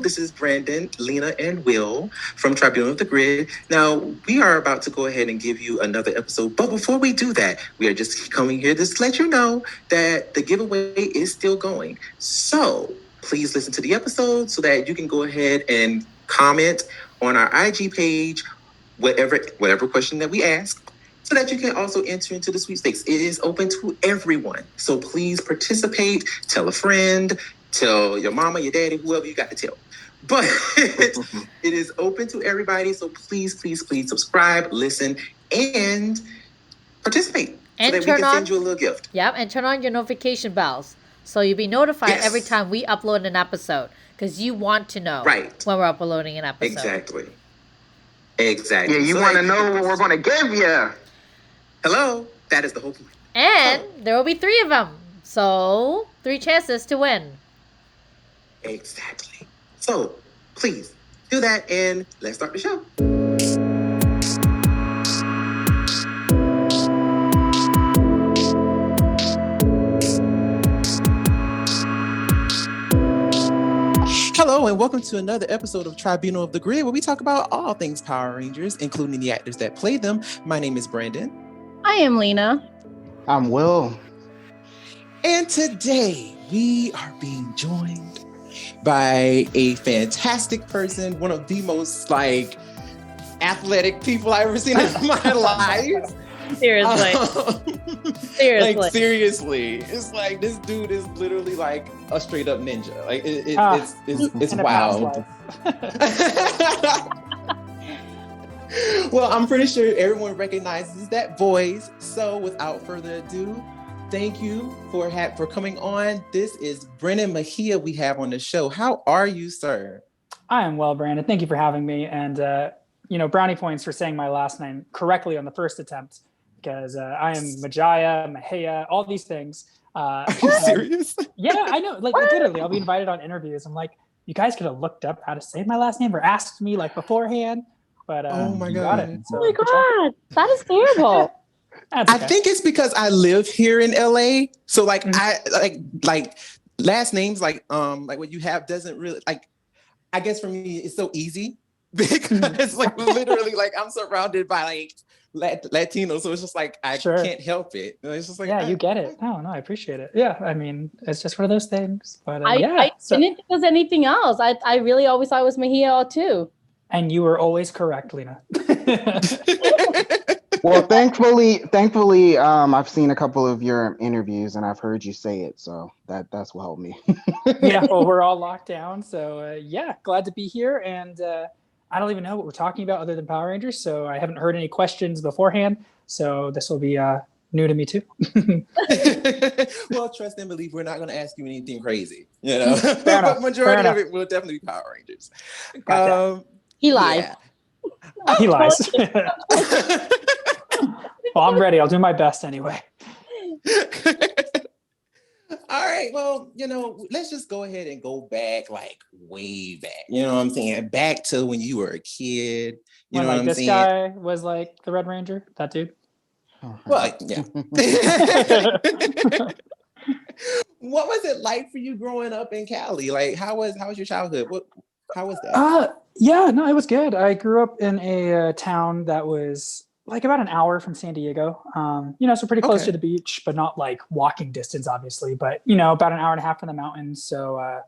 This is Brandon, Lena, and Will from Tribunal of the Grid. Now, we are about to go ahead and give you another episode. But before we do that, we are just coming here to let you know that the giveaway is still going. So please listen to the episode so that you can go ahead and comment on our IG page, whatever question that we ask, so that you can also enter into the sweepstakes. It is open to everyone. So please participate, tell a friend, tell your mama, your daddy, whoever you got to tell. But it is open to everybody. So please subscribe, listen, and participate. And so that we can send you a little gift. Yep, and turn on your notification bells. So you'll be notified every time we upload an episode. Because you want to know when we're uploading an episode. Exactly. Yeah, you want to know what we're going to give you. Hello. That is the whole point. And there will be 3 of them. So 3 chances to win. Exactly. So please do that and let's start the show. Hello and welcome to another episode of Tribunal of the Grid, where we talk about all things Power Rangers, including the actors that played them. My name is Brandon. I am Lena. I'm Will. And today we are being joined by a fantastic person, one of the most athletic people I've ever seen in my life. Seriously. Seriously. It's like this dude is literally like a straight up ninja. It's wild. Well, I'm pretty sure everyone recognizes that voice. So without further ado, thank you for coming on. This is Brennan Mejia we have on the show. How are you, sir? I am well, Brandon. Thank you for having me. And, brownie points for saying my last name correctly on the first attempt. Because I am Mejia, all these things. Are you serious? Yeah, I know. Literally, I'll be invited on interviews. I'm like, you guys could have looked up how to say my last name or asked me beforehand. But oh my god, got it. So, oh my god, that is terrible. I think it's because I live here in LA, so I last names what you have doesn't really I guess for me it's so easy because literally I'm surrounded by Latino, so it's just I can't help it. It's just you get it. No, I appreciate it. Yeah, I mean, it's just one of those things. But I didn't think it was anything else. I really always thought it was Mejia too. And you were always correct, Lena. Well, thankfully, I've seen a couple of your interviews and I've heard you say it, so that's what helped me. Yeah, well, we're all locked down, so glad to be here. And I don't even know what we're talking about other than Power Rangers, so I haven't heard any questions beforehand. So this will be new to me too. Well, trust and believe we're not going to ask you anything crazy. But majority of it will definitely be Power Rangers. He lies. Yeah. He lies. Well, I'm ready. I'll do my best anyway. All right. Well, let's just go ahead and go back, way back. You know what I'm saying? Back to when you were a kid. You know what I'm saying? This guy was the Red Ranger, that dude. Well, yeah. What was it like for you growing up in Cali? How was your childhood? How was that? It was good. I grew up in a town that was about an hour from San Diego. So pretty close to the beach, but not walking distance, obviously, but about an hour and a half from the mountains. So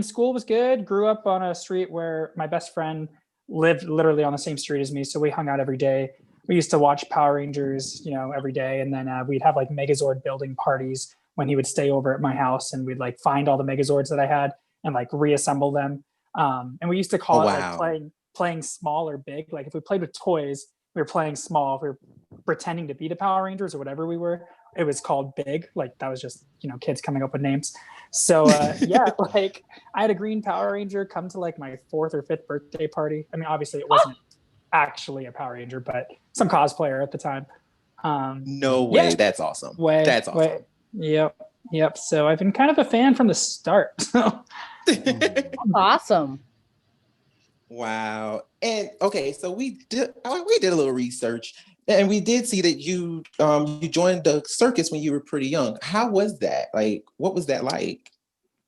school was good. Grew up on a street where my best friend lived literally on the same street as me. So we hung out every day. We used to watch Power Rangers, every day. And then we'd have Megazord building parties when he would stay over at my house, and we'd find all the Megazords that I had and reassemble them. And we used to call it playing small or big. If we played with toys, we were playing small. If we were pretending to be the Power Rangers or whatever we were, it was called big. That was just, kids coming up with names. So I had a green Power Ranger come to my 4th or 5th birthday party. I mean, obviously it wasn't actually a Power Ranger, but some cosplayer at the time. No way. Yeah. That's awesome. That's awesome. Yep. So I've been kind of a fan from the start. Awesome. Wow. And okay, so we did a little research, and we did see that you joined the circus when you were pretty young. How was that? What was that like?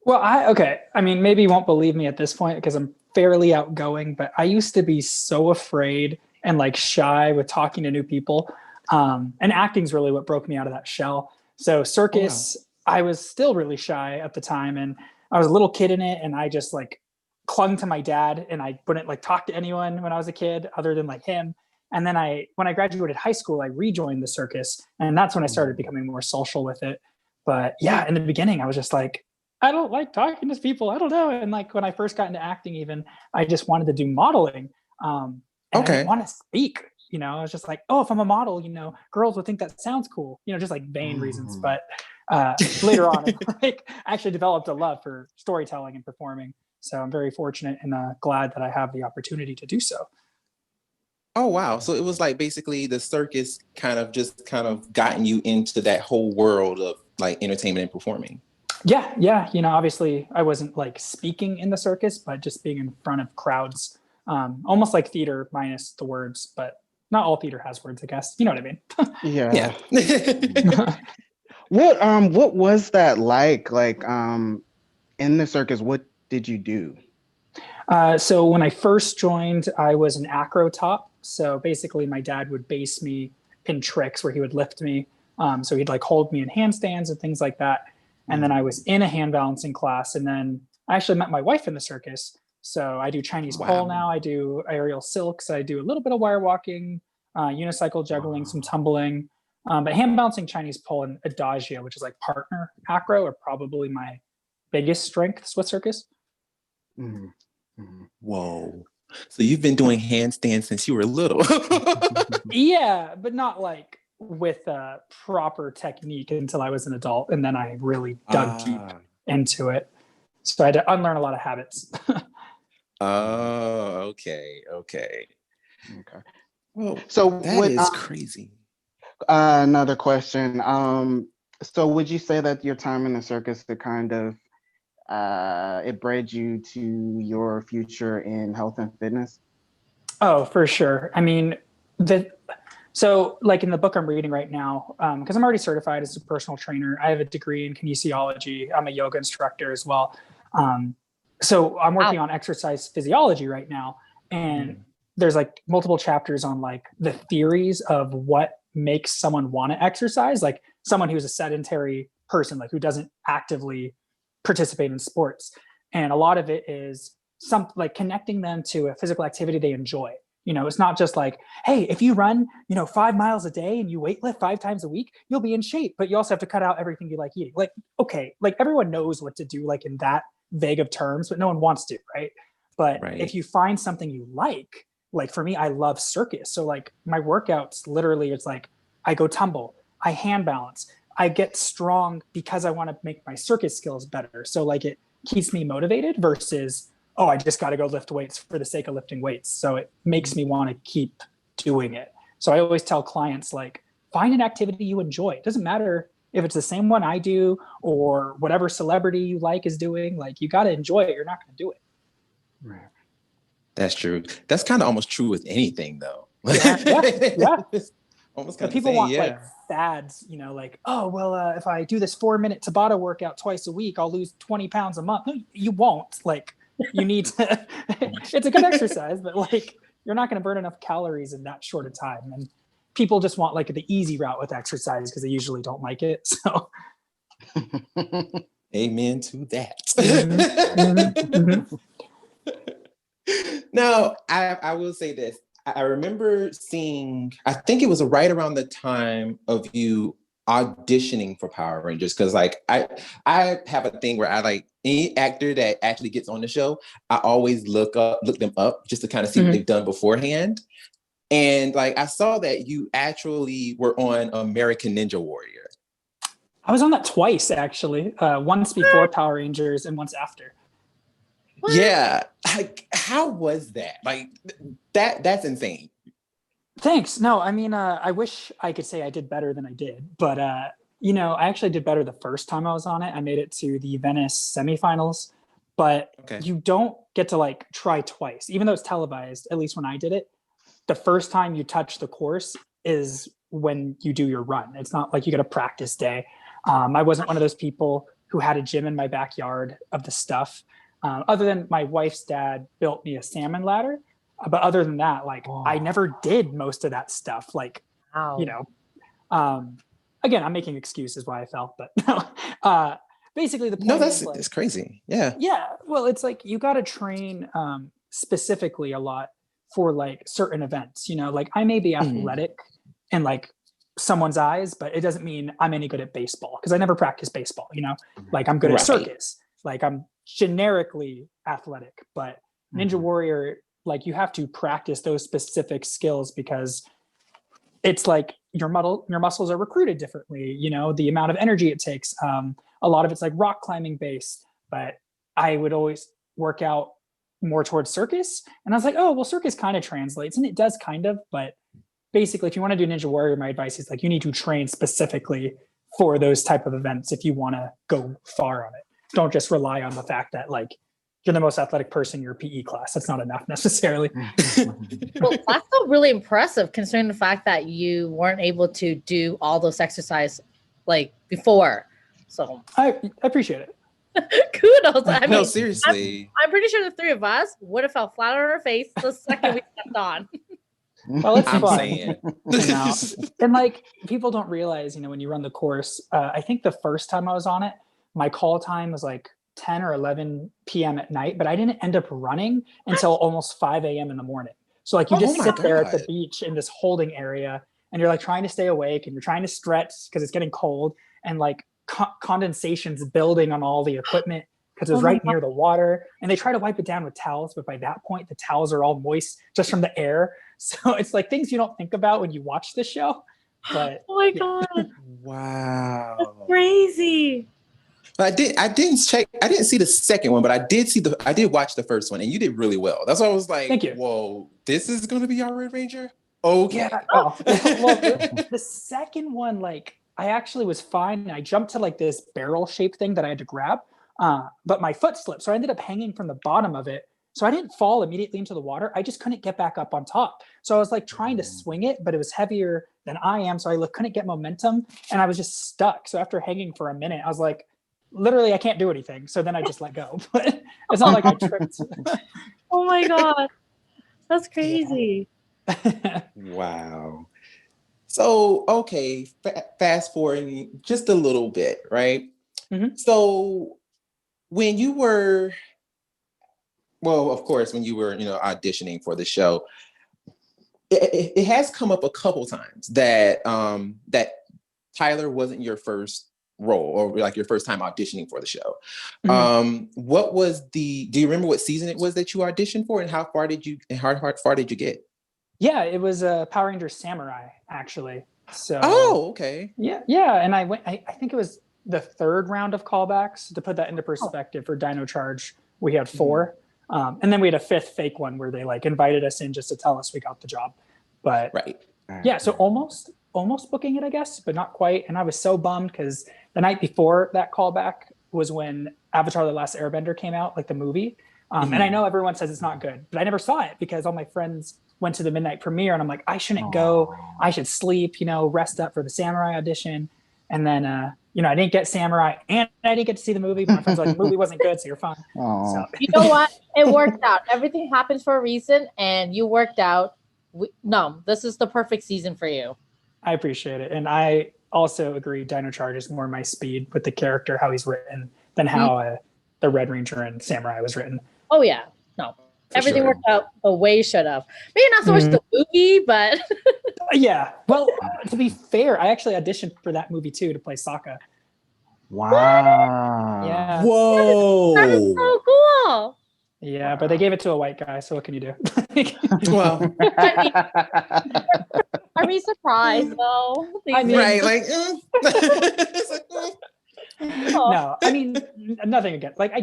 Well, okay. I mean, maybe you won't believe me at this point because I'm fairly outgoing, but I used to be so afraid and like shy with talking to new people. And acting's really what broke me out of that shell. So circus, I was still really shy at the time, and I was a little kid in it, and I just like clung to my dad, and I wouldn't like talk to anyone when I was a kid other than like him. And then when I graduated high school, I rejoined the circus, and that's when I started becoming more social with it. But yeah, in the beginning, I was just like, I don't like talking to people. I don't know. And like when I first got into acting, even I just wanted to do modeling. And I didn't want to speak. I was just like, oh, if I'm a model, girls would think that sounds cool. Just like vain reasons. But later on, like I actually developed a love for storytelling and performing. So I'm very fortunate and glad that I have the opportunity to do so. Oh, wow. So it was like basically the circus kind of gotten you into that whole world of like entertainment and performing. Yeah. Obviously I wasn't like speaking in the circus, but just being in front of crowds, almost like theater minus the words, but not all theater has words, I guess. You know what I mean? Yeah. What was that like? Like, in the circus, what did you do? So when I first joined, I was an acro top. So basically my dad would base me in tricks where he would lift me. So he'd like hold me in handstands and things like that. And then I was in a hand balancing class. And then I actually met my wife in the circus. So I do Chinese pole now. I do aerial silks. I do a little bit of wire walking, unicycle juggling, some tumbling. But hand balancing, Chinese pole, and adagio, which is like partner acro, are probably my biggest strengths with circus. Mm-hmm. Mm-hmm. Whoa. So you've been doing handstands since you were little. Yeah, but not like with a proper technique until I was an adult. And then I really dug deep into it. So I had to unlearn a lot of habits. Oh, okay. Well, so that is crazy. Another question. So would you say that your time in the circus, it kind of it bred you to your future in health and fitness? Oh, for sure. I mean, so like in the book I'm reading right now, because I'm already certified as a personal trainer, I have a degree in kinesiology. I'm a yoga instructor as well. So I'm working on exercise physiology right now. And there's like multiple chapters on like the theories of what makes someone want to exercise, like someone who's a sedentary person, like who doesn't actively participate in sports. And a lot of it is like connecting them to a physical activity they enjoy. It's not just like, hey, if you run, 5 miles a day and you weightlift 5 times a week, you'll be in shape, but you also have to cut out everything you like eating. Like, okay, like everyone knows what to do, like in that vague of terms, but no one wants to, right? But if you find something you like for me, I love circus. So like my workouts, literally it's like, I go tumble, I hand balance, I get strong because I want to make my circus skills better. So like it keeps me motivated versus, oh, I just got to go lift weights for the sake of lifting weights. So it makes me want to keep doing it. So I always tell clients, like, find an activity you enjoy. It doesn't matter if it's the same one I do or whatever celebrity you like is doing. Like, you got to enjoy it. You're not going to do it. Right. That's true. That's kind of almost true with anything, though. Yeah. Almost kind of people want like fads, like, oh, well, if I do this 4-minute Tabata workout twice a week, I'll lose 20 pounds a month. No, you won't. Like, you need to, it's a good exercise, but like, you're not going to burn enough calories in that short of time. And people just want like the easy route with exercise because they usually don't like it. So amen to that. Mm-hmm. Now, I will say this. I remember seeing, I think it was right around the time of you auditioning for Power Rangers, because like I have a thing where I like any actor that actually gets on the show, I always look them up just to kind of see what they've done beforehand. And like I saw that you actually were on American Ninja Warrior. I was on that twice actually, once before Power Rangers and once after. What? Yeah, like how was that? Like that's insane. Thanks. No, I mean, I wish I could say I did better than I did, but I actually did better the first time I was on it. I made it to the Venice semifinals, but you don't get to like try twice, even though it's televised. At least when I did it, the first time you touch the course is when you do your run. It's not like you get a practice day. I wasn't one of those people who had a gym in my backyard of the stuff. Other than my wife's dad built me a salmon ladder. But other than that, like I never did most of that stuff. Like, you know, again, I'm making excuses why I fell, but no. Basically the point is like, it's crazy. Yeah. Yeah. Well, it's like you got to train specifically a lot for like certain events, you know, like I may be athletic in like someone's eyes, but it doesn't mean I'm any good at baseball because I never practiced baseball, you know, like I'm good at circus, like I'm generically athletic, but Ninja Warrior, like you have to practice those specific skills because it's like your muscles are recruited differently, you know, the amount of energy it takes. A lot of it's like rock climbing based, but I would always work out more towards circus. And I was like, oh, well, circus kind of translates, and it does kind of, but basically if you want to do Ninja Warrior, my advice is like, you need to train specifically for those type of events if you want to go far on it. Don't just rely on the fact that like you're the most athletic person in your PE class. That's not enough necessarily. Well, that's still really impressive considering the fact that you weren't able to do all those exercises like before. So I appreciate it. Kudos. I mean, no, seriously. I'm pretty sure the three of us would have fell flat on our face the second we stepped on. Well, it's I'm fun. saying. You know? And like people don't realize, you know, when you run the course, I think the first time I was on it, my call time was like 10 or 11 p.m. at night, but I didn't end up running until almost 5 a.m. in the morning. So like you just sit there at the beach in this holding area and you're like trying to stay awake and you're trying to stretch because it's getting cold and like condensation's building on all the equipment because it was right near the water, and they try to wipe it down with towels, but by that point the towels are all moist just from the air. So it's like things you don't think about when you watch this show. But oh my god, wow, that's crazy. I didn't see the second one, but I did watch the first one, and you did really well. That's why I was like, thank you. Whoa, this is going to be our Red Ranger? Okay. Yeah. Oh. Well, the second one, like I actually was fine. I jumped to like this barrel shaped thing that I had to grab, but my foot slipped. So I ended up hanging from the bottom of it. So I didn't fall immediately into the water. I just couldn't get back up on top. So I was like trying to swing it, but it was heavier than I am. So I couldn't get momentum and I was just stuck. So after hanging for a minute, I was like, literally, I can't do anything. So then I just let go. But it's not like I tripped. Oh my God. That's crazy. Wow. So, okay, fast forwarding just a little bit, right? Mm-hmm. So when you were, well, of course, when you were, auditioning for the show, it has come up a couple times that that Tyler wasn't your first role or like your first time auditioning for the show. Mm-hmm. Do you remember what season it was that you auditioned for, and how far did you get? Yeah, it was Power Rangers Samurai, actually. So okay. Yeah. And I went, I think it was the third round of callbacks. To put that into perspective, for Dino Charge, we had 4. Mm-hmm. And then we had a 5th fake one where they like invited us in just to tell us we got the job. But yeah, so almost booking it, I guess, but not quite. And I was so bummed because the night before that callback was when Avatar: The Last Airbender came out, like the movie. And I know everyone says it's not good, but I never saw it because all my friends went to the midnight premiere and I'm like, I shouldn't go. I should sleep, rest up for the Samurai audition. And then, I didn't get Samurai and I didn't get to see the movie, but my friends were like, the movie wasn't good, so you're fine. So. You know what? It worked out. Everything happens for a reason and you worked out. No, this is the perfect season for you. I appreciate it. And I also agree Dino Charge is more my speed with the character, how he's written, than how the Red Ranger and Samurai was written. Oh, yeah. No. Everything worked out the way it should have. Maybe not so much the movie, but... Yeah. Well, to be fair, I actually auditioned for that movie, too, to play Sokka. Wow. Yeah. Whoa. That is so cool. Yeah, but they gave it to a white guy, so what can you do? Well... Are we surprised, though? Right, like... No, I mean, nothing against... Like,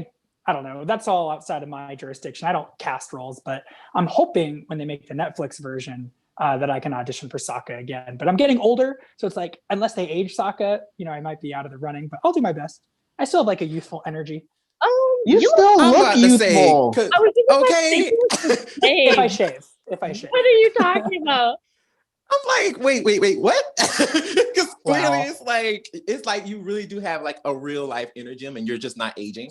I don't know. That's all outside of my jurisdiction. I don't cast roles, but I'm hoping when they make the Netflix version that I can audition for Sokka again. But I'm getting older, so it's like, unless they age Sokka, I might be out of the running, but I'll do my best. I still have like a youthful energy. You still look youthful. Okay. If I shave. What are you talking about? I'm like, wait, what? Because Wow. clearly it's like you really do have like a real life inner gym and you're just not aging.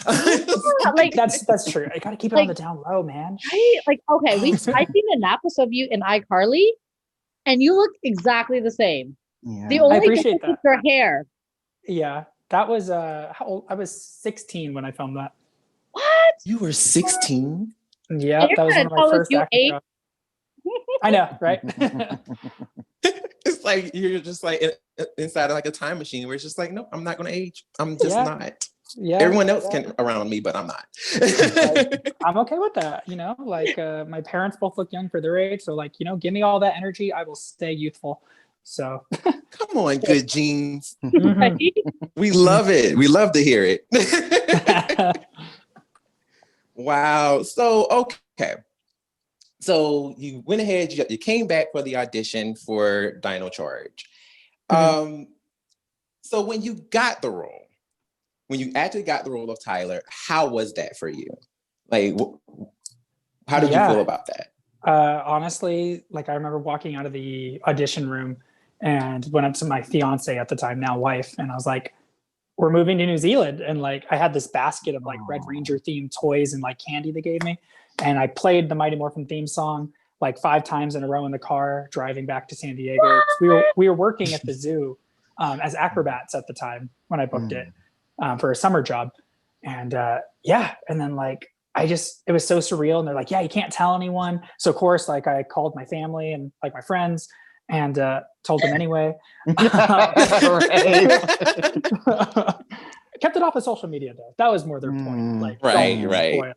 Like That's true. I gotta keep it on the down low, man. right? Like, okay, I seen an episode of you in iCarly, and you look exactly the same. Yeah. The only appreciate difference is your hair. Yeah, that was how old? I was 16 when I filmed that. What? You were 16? Yeah, that was one of my first acting jobs. I know, right? It's like you're just like inside of like a time machine where it's just like, no, I'm not going to age. I'm just not. Yeah. Everyone else can around me, but I'm not. I'm okay with that. Like my parents both look young for their age. So like, give me all that energy. I will stay youthful. So come on, good genes. Mhm. We love it. We love to hear it. Wow. So, okay. So you went ahead, you came back for the audition for Dino Charge. Mhm. So when you got the role, when you actually got the role of Tyler, how was that for you? Like, how did you feel about that? Honestly, like I remember walking out of the audition room and went up to my fiance at the time, now wife, and I was like, we're moving to New Zealand. And like, I had this basket of like Red Ranger themed toys and like candy they gave me. And I played the Mighty Morphin theme song like 5 times in a row in the car driving back to San Diego. We were working at the zoo as acrobats at the time when I booked it for a summer job. And and then like, it was so surreal. And they're like, yeah, you can't tell anyone. So of course, like I called my family and like my friends and told them anyway. Kept it off of social media though. That was more their point. Like, right.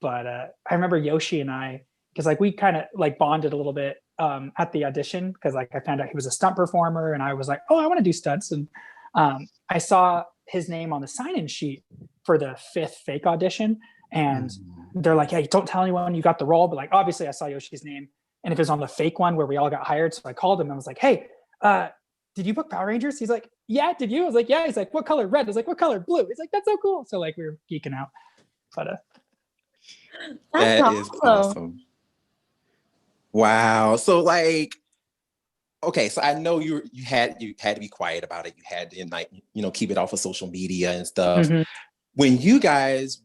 But I remember Yoshi and I, because like we kind of like bonded a little bit at the audition, because like I found out he was a stunt performer and I was like, oh, I want to do stunts. And I saw his name on the sign-in sheet for the 5th fake audition. And they're like, hey, don't tell anyone you got the role. But like, obviously I saw Yoshi's name. And if it was on the fake one where we all got hired. So I called him and I was like, hey, did you book Power Rangers? He's like, yeah, did you? I was like, yeah. He's like, what color? Red. I was like, what color? Blue. He's like, that's so cool. So like we were geeking out. But that is awesome. Wow. So like, okay, so I know you had to be quiet about it. You had to like, keep it off of social media and stuff. Mhm. When you guys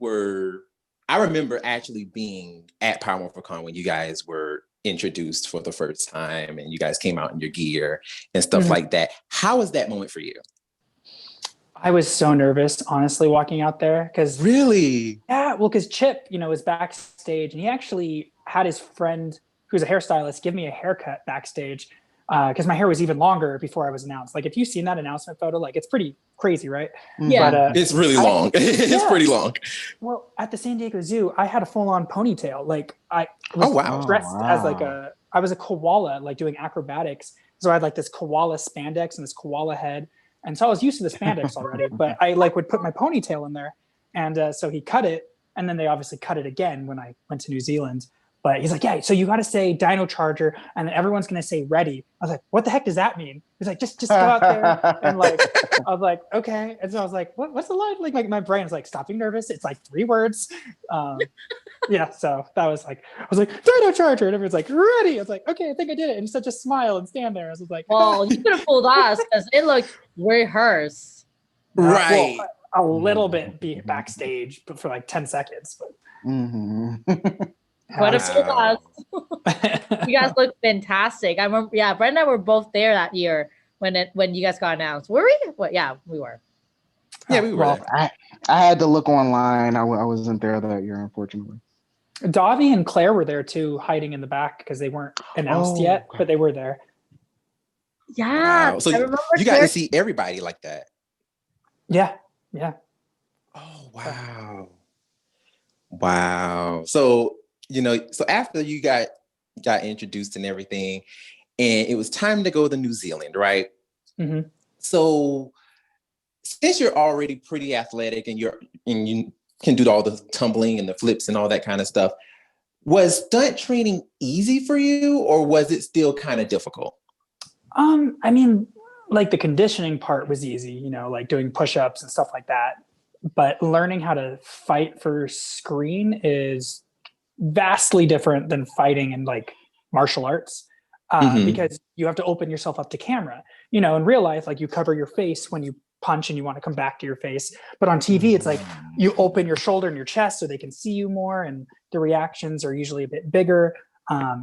I remember actually being at Power Morphicon when you guys were introduced for the first time and you guys came out in your gear and stuff like that. How was that moment for you? I was so nervous, honestly, walking out there. Because really? Yeah, well, because Chip, was backstage and he actually had his friend who's a hairstylist give me a haircut backstage because my hair was even longer before I was announced. Like if you've seen that announcement photo, like it's pretty crazy, right? Yeah. But, it's really long. It's pretty long. Well, at the San Diego Zoo, I had a full-on ponytail. Like I was dressed as like I was a koala, like doing acrobatics. So I had like this koala spandex and this koala head. And so I was used to the spandex already, but I like would put my ponytail in there. And so he cut it. And then they obviously cut it again when I went to New Zealand. But he's like, yeah, so you got to say Dino Charger and then everyone's going to say ready. I was like, what the heck does that mean? He's like, just go out there. And like, I was like, okay. And so I was like, what's the line? Like my brain was like, stop being nervous. It's like 3 words. Yeah. So that was like, I was like, Dino Charger. And everyone's like, ready. I was like, okay, I think I did it. And just just smile and stand there. I was like, well, you could have fooled us because it looked rehearsed. Right. Well, a little bit backstage, but for like 10 seconds. But But it fooled us. You guys look fantastic. I remember, Brent and I were both there that year when you guys got announced. Were we? Well, yeah, we were. Yeah, we were. Well, I had to look online. I wasn't there that year, unfortunately. Davi and Claire were there too, hiding in the back because they weren't announced yet, but they were there. Yeah. Wow. So I remember you got to see everybody like that. Yeah. Oh, wow. Wow. So, so after you got introduced and everything, and it was time to go to New Zealand, right? Mm-hmm. So since you're already pretty athletic and you can do all the tumbling and the flips and all that kind of stuff, was stunt training easy for you or was it still kind of difficult? I mean, like the conditioning part was easy, like doing push-ups and stuff like that. But learning how to fight for screen is vastly different than fighting in like martial arts. because you have to open yourself up to camera. You know, in real life, like you cover your face when you punch and you want to come back to your face. But on TV, it's like you open your shoulder and your chest so they can see you more, and the reactions are usually a bit bigger.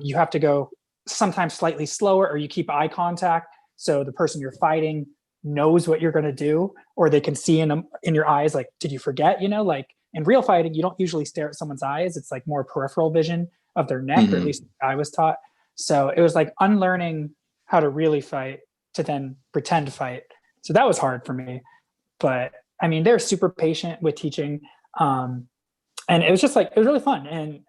You have to go sometimes slightly slower, or you keep eye contact so the person you're fighting knows what you're going to do, or they can see in your eyes, like, did you forget? You know, like in real fighting, you don't usually stare at someone's eyes. It's like more peripheral vision of their neck, or at least I was taught. So it was like unlearning how to really fight to then pretend to fight. So that was hard for me. But I mean, they're super patient with teaching. And it was just like, it was really fun. And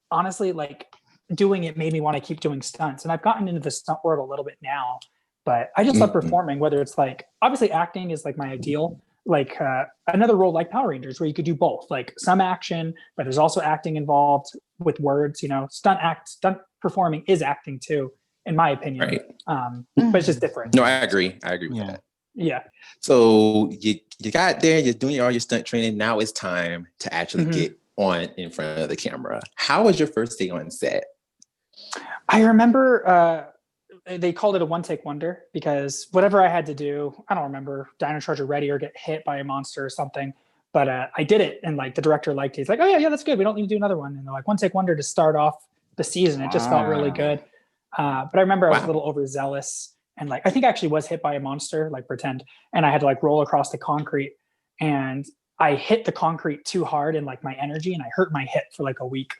honestly, like doing it made me want to keep doing stunts. And I've gotten into the stunt world a little bit now, but I just love performing, whether it's like, obviously acting is like my ideal, like another role like Power Rangers where you could do both, like some action, but there's also acting involved with words, you know, stunt performing is acting too, in my opinion. Right. But it's just different. No, I agree. I agree with that. Yeah. So you got there, you're doing all your stunt training. Now it's time to actually get on in front of the camera. How was your first day on set? I remember they called it a one-take wonder because whatever I had to do, I don't remember, Dino Charger ready or get hit by a monster or something, but I did it, and like the director liked it. He's like, oh yeah, that's good. We don't need to do another one. And they're like, one-take wonder to start off the season. It just felt really good. But I remember I was a little overzealous, and like I think I actually was hit by a monster, like pretend, and I had to like roll across the concrete, and I hit the concrete too hard in like my energy, and I hurt my hip for like a week.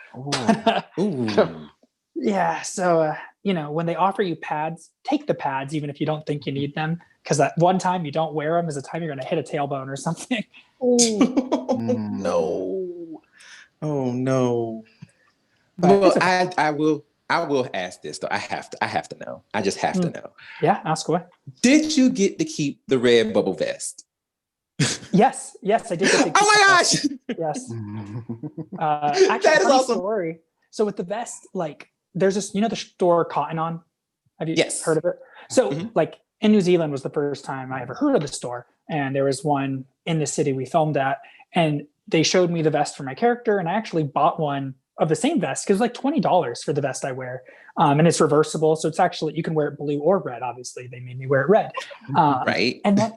Ooh. Yeah, so you know, when they offer you pads, take the pads even if you don't think you need them, because that one time you don't wear them is the time you're going to hit a tailbone or something. No. Oh no. But Well, I will ask this though. I have to know. I just have to know. Yeah, ask away. Did you get to keep the red bubble vest? Yes, I did. Get to keep Oh my gosh! Yes. Actually, that is awesome. Story. So with the vest, like there's this, you know, the store Cotton On. Have you heard of it? So like in New Zealand was the first time I ever heard of the store, and there was one in the city we filmed at, and they showed me the vest for my character, and I actually bought one of the same vest because it's like $20 for the vest I wear, and it's reversible, so it's actually, you can wear it blue or red. Obviously, they made me wear it red, right? And then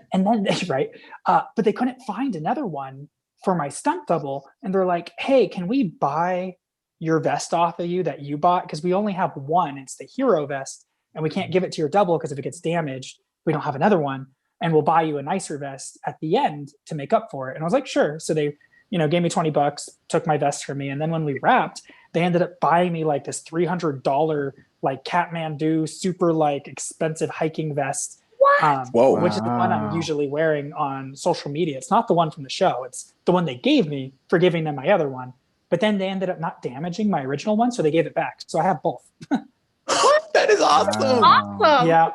right, but they couldn't find another one for my stunt double, and they're like, "Hey, can we buy your vest off of you that you bought? Because we only have one. It's the hero vest, and we can't give it to your double because if it gets damaged, we don't have another one, and we'll buy you a nicer vest at the end to make up for it." And I was like, "Sure." So they, you know, gave me $20, took my vest from me, and then when we wrapped, they ended up buying me like this $300 like Kathmandu super like expensive hiking vest. What? Which is the one I'm usually wearing on social media. It's not the one from the show. It's the one they gave me for giving them my other one. But then they ended up not damaging my original one, so they gave it back. So I have both. That is awesome. Awesome. Yeah.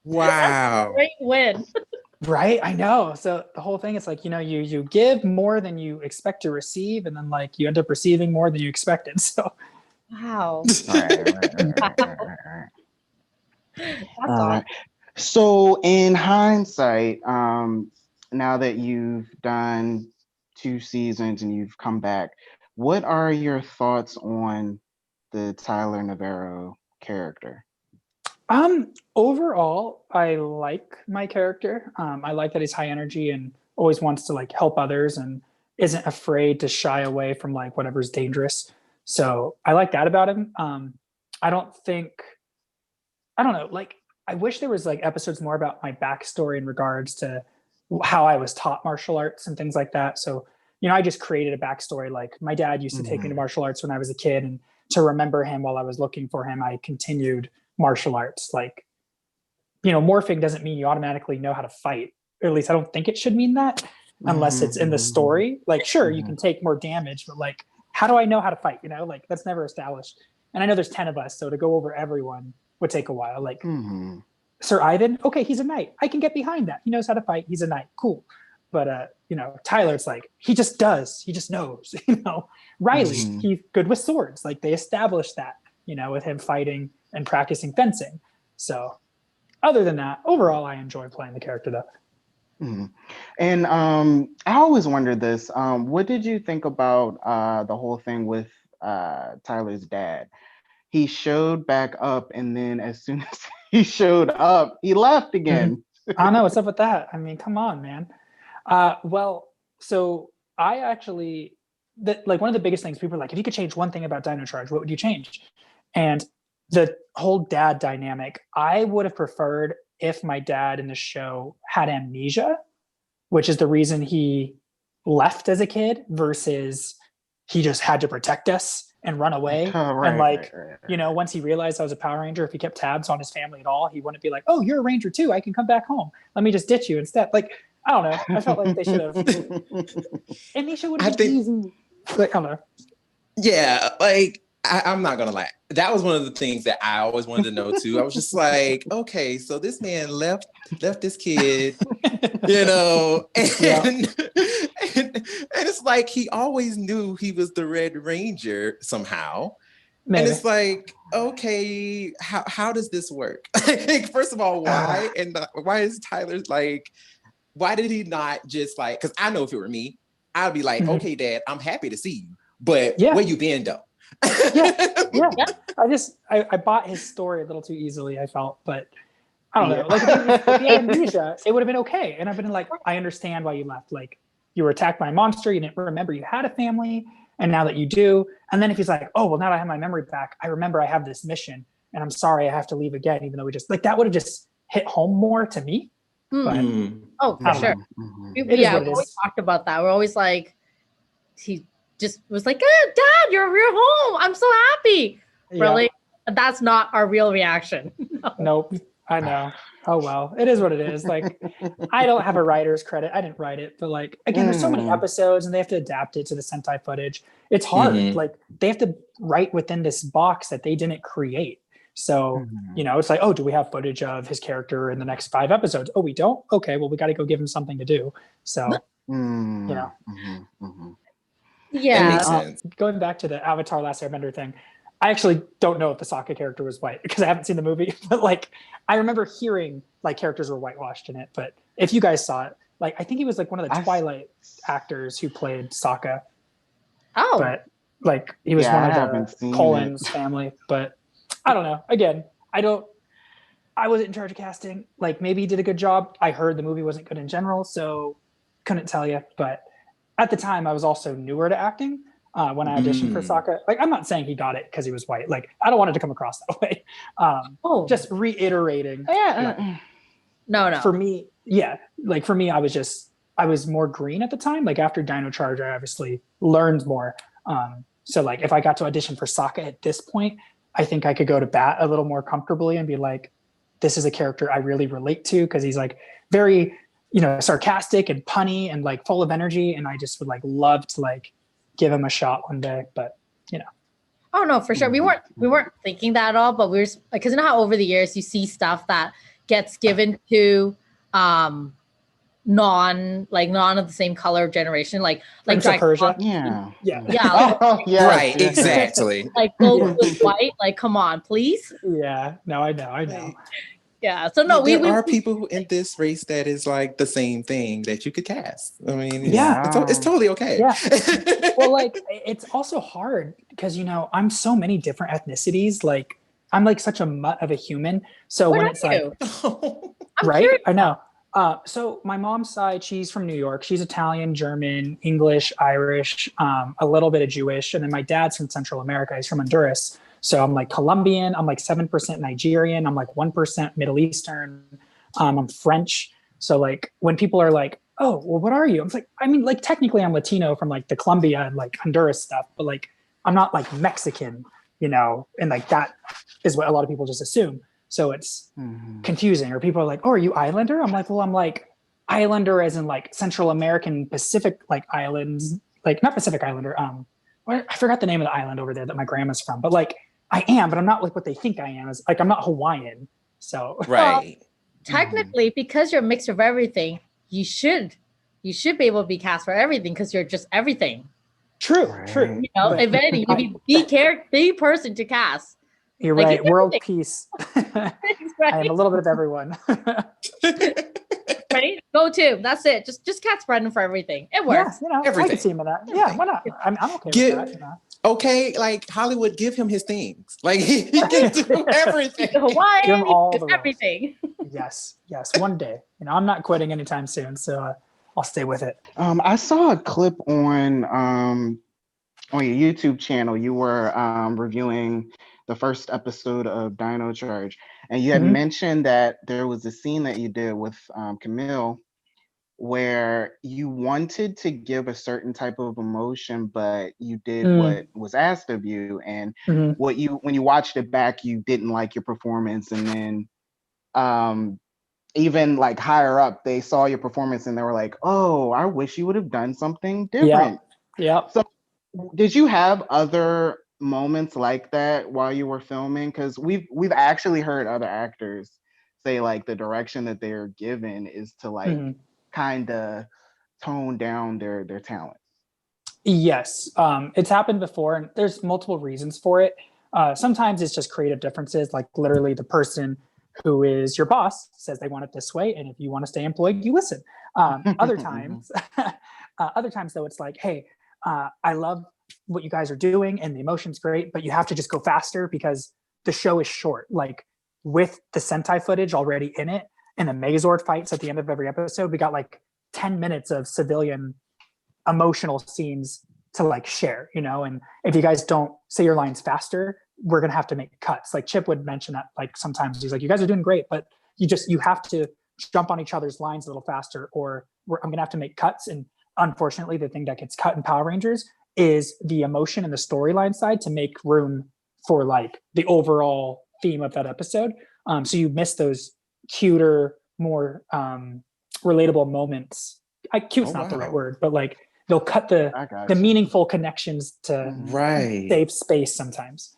Wow. Great win. Right, I know. So the whole thing is like, you know, you give more than you expect to receive, and then like you end up receiving more than you expected. So Wow. All right. So in hindsight, now that you've done 2 seasons and you've come back, what are your thoughts on the Tyler Navarro character? Overall, I like my character. I like that he's high energy and always wants to like help others and isn't afraid to shy away from like whatever's dangerous. So I like that about him. I don't know, like I wish there was like episodes more about my backstory in regards to how I was taught martial arts and things like that. So, you know, I just created a backstory. Like my dad used to take me to martial arts when I was a kid, and to remember him while I was looking for him, I continued martial arts. Like, you know, morphing doesn't mean you automatically know how to fight. Or at least I don't think it should mean that unless it's in the story. Like, sure, you can take more damage, but like, how do I know how to fight? You know, like that's never established. And I know there's 10 of us, so to go over everyone would take a while. Like Sir Ivan, okay, he's a knight. I can get behind that. He knows how to fight. He's a knight. Cool. But you know, Tyler, it's like he just does. He just knows. You know, Riley, he's good with swords. Like they established that, you know, with him fighting and practicing fencing. So other than that, overall, I enjoy playing the character though. And I always wondered this. What did you think about the whole thing with Tyler's dad? he showed back up, and then as soon as he showed up, he left again. I don't know what's up with that. I mean, come on, man. Well, so I actually, like one of the biggest things people are like, if you could change one thing about Dino Charge, what would you change? And the whole dad dynamic, I would have preferred if my dad in the show had amnesia, which is the reason he left as a kid, versus he just had to protect us and run away. Right. You know, once he realized I was a Power Ranger, if he kept tabs on his family at all, he wouldn't be like, oh, you're a Ranger too, I can come back home. Let me just ditch you instead. Like, I don't know. I felt like they should have. Amnesia would have been easy. Like, I don't know. Yeah, like, I'm not gonna lie. That was one of the things that I always wanted to know too. I was just like, okay, so this man left this kid, you know, and it's like he always knew he was the Red Ranger somehow. Maybe. And it's like, okay, how does this work? Like, first of all, why? And why is Tyler like, why did he not just like, because I know if it were me, I'd be like, okay, Dad, I'm happy to see you, but where you been though? yeah. I bought his story a little too easily, I felt, but I don't know. Like if he had amnesia, it would have been okay. And I've been like, I understand why you left. Like, you were attacked by a monster, you didn't remember you had a family, and now that you do. And then if he's like, oh, well, now that I have my memory back, I remember I have this mission, and I'm sorry I have to leave again, even though we just, like, that would have just hit home more to me. But, oh, for sure. We always talked about that. We're always like, he just was like, Dad, you're home. I'm so happy. Yeah. Really? That's not our real reaction. Nope. I know. Oh, well, it is what it is. Like, I don't have a writer's credit. I didn't write it. But, like, again, there's so many episodes and they have to adapt it to the Sentai footage. It's hard. Like, they have to write within this box that they didn't create. So, you know, it's like, oh, do we have footage of his character in the next 5 episodes? Oh, we don't? Okay, well, we got to go give him something to do. So, you know. Yeah. Going back to the Avatar Last Airbender thing, I actually don't know if the Sokka character was white because I haven't seen the movie, but like I remember hearing like characters were whitewashed in it. But if you guys saw it, like I think he was like one of the Twilight actors who played Sokka. Oh, but like he was one of the Colin's family. But I don't know. Again, I wasn't in charge of casting. Like maybe he did a good job. I heard the movie wasn't good in general, so couldn't tell you. But at the time, I was also newer to acting. When I auditioned for Sokka, like I'm not saying he got it because he was white. Like I don't want it to come across that way. Just reiterating. No. For me, like for me, I was more green at the time. Like after Dino Charge, I obviously learned more. So like if I got to audition for Sokka at this point, I think I could go to bat a little more comfortably and be like, this is a character I really relate to because he's like very, you know, sarcastic and punny and like full of energy, and I just would like love to like give him a shot one day, but you know. Oh no, for sure. We weren't thinking that at all, but we were, because you know how over the years you see stuff that gets given to non of the same color generation, like Persia. Right, exactly. Like gold with white, like come on, please. Yeah, no, I know. Yeah, so no, there are people in this race that is like the same thing that you could cast. I mean, it's totally okay. Yeah. Well, like it's also hard because you know I'm so many different ethnicities. Like I'm like such a mutt of a human. So when it's like, right? Curious. I know. So my mom's side, she's from New York. She's Italian, German, English, Irish, a little bit of Jewish, and then my dad's from Central America. He's from Honduras. So I'm like Colombian, I'm like 7% Nigerian, I'm like 1% Middle Eastern, I'm French. So like when people are like, oh, well, what are you? I'm like, I mean, like technically I'm Latino from like the Colombia and like Honduras stuff, but like I'm not like Mexican, you know, and like that is what a lot of people just assume. So it's confusing. Or people are like, oh, are you Islander? I'm like, well, I'm like Islander as in like Central American Pacific like islands, like not Pacific Islander. I forgot the name of the island over there that my grandma's from, but like I am, but I'm not like what they think I am. Is like I'm not Hawaiian. So right. Well, technically, because you're a mix of everything, you should be able to be cast for everything because you're just everything. True. You know, if anything, you be the person to cast. You're like, right. World peace. Right? I am a little bit of everyone. Right? right? Go to. That's it. Just cast Brennan for everything. It works. Yeah, I can see him in that. Yeah, why not? I'm okay with that. Okay, like Hollywood, give him his things. Like he can do everything. Hawaii, give him all the everything. Yes, one day. I'm not quitting anytime soon, so I'll stay with it. I saw a clip on your YouTube channel. You were reviewing the first episode of Dino Charge, and you had mentioned that there was a scene that you did with Camille where you wanted to give a certain type of emotion, but you did what was asked of you, and when you watched it back, you didn't like your performance, and then even like higher up, they saw your performance and they were like, "Oh, I wish you would have done something different." Yeah. So, did you have other moments like that while you were filming? Because we've actually heard other actors say like the direction that they're given is to like kind of tone down their talent. Yes, it's happened before, and there's multiple reasons for it. Sometimes it's just creative differences, like literally the person who is your boss says they want it this way, and if you want to stay employed, you listen. Other times, though, it's like, hey, I love what you guys are doing, and the emotion's great, but you have to just go faster because the show is short. Like with the Sentai footage already in it, and the Megazord fights at the end of every episode, we got like 10 minutes of civilian emotional scenes to like share, and if you guys don't say your lines faster, we're gonna have to make cuts. Like Chip would mention that, like sometimes he's like, you guys are doing great, but you have to jump on each other's lines a little faster, or I'm gonna have to make cuts. And unfortunately, the thing that gets cut in Power Rangers is the emotion and the storyline side to make room for like the overall theme of that episode. So you miss those cuter, more relatable moments. Cute's not the right word, but like they'll cut the meaningful connections to save space sometimes.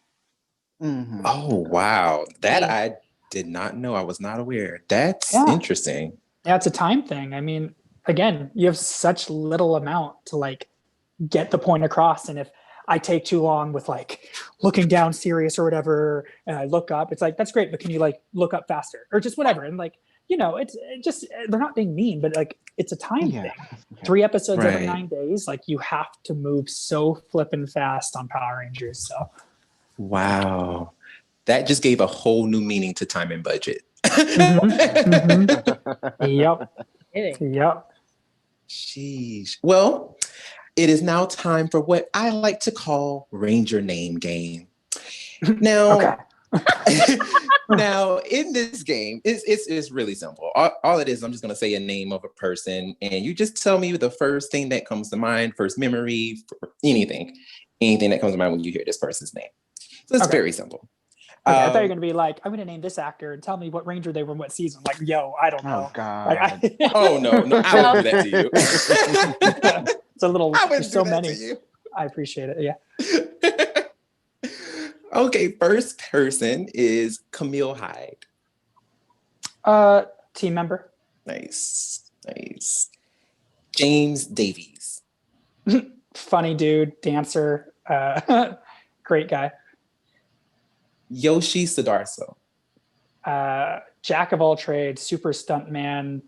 Oh wow, that I did not know. I was not aware. That's interesting. Yeah, it's a time thing. I mean, again, you have such little amount to like get the point across, and if I take too long with like looking down serious or whatever, and I look up, it's like, that's great, but can you like look up faster or just whatever? And like, it's just, they're not being mean, but like, it's a time thing. 3 episodes every 9 days. Like you have to move so flippin' fast on Power Rangers. So. Wow. That just gave a whole new meaning to time and budget. Yep. Sheesh. Well, it is now time for what I like to call Ranger Name Game. Now, now in this game, it's really simple. All it is, I'm just going to say a name of a person, and you just tell me the first thing that comes to mind, first memory, anything that comes to mind when you hear this person's name. So it's very simple. Okay, I thought you were going to be like, I'm going to name this actor and tell me what Ranger they were in what season. Like, yo, I don't know. Oh, God. Like, oh, no, I would do that to you. It's a little, there's so many. I appreciate it, yeah. Okay, first person is Camille Hyde. Team member. Nice. James Davies. Funny dude, dancer, great guy. Yoshi Sudarso. Jack of all trades, super stunt man,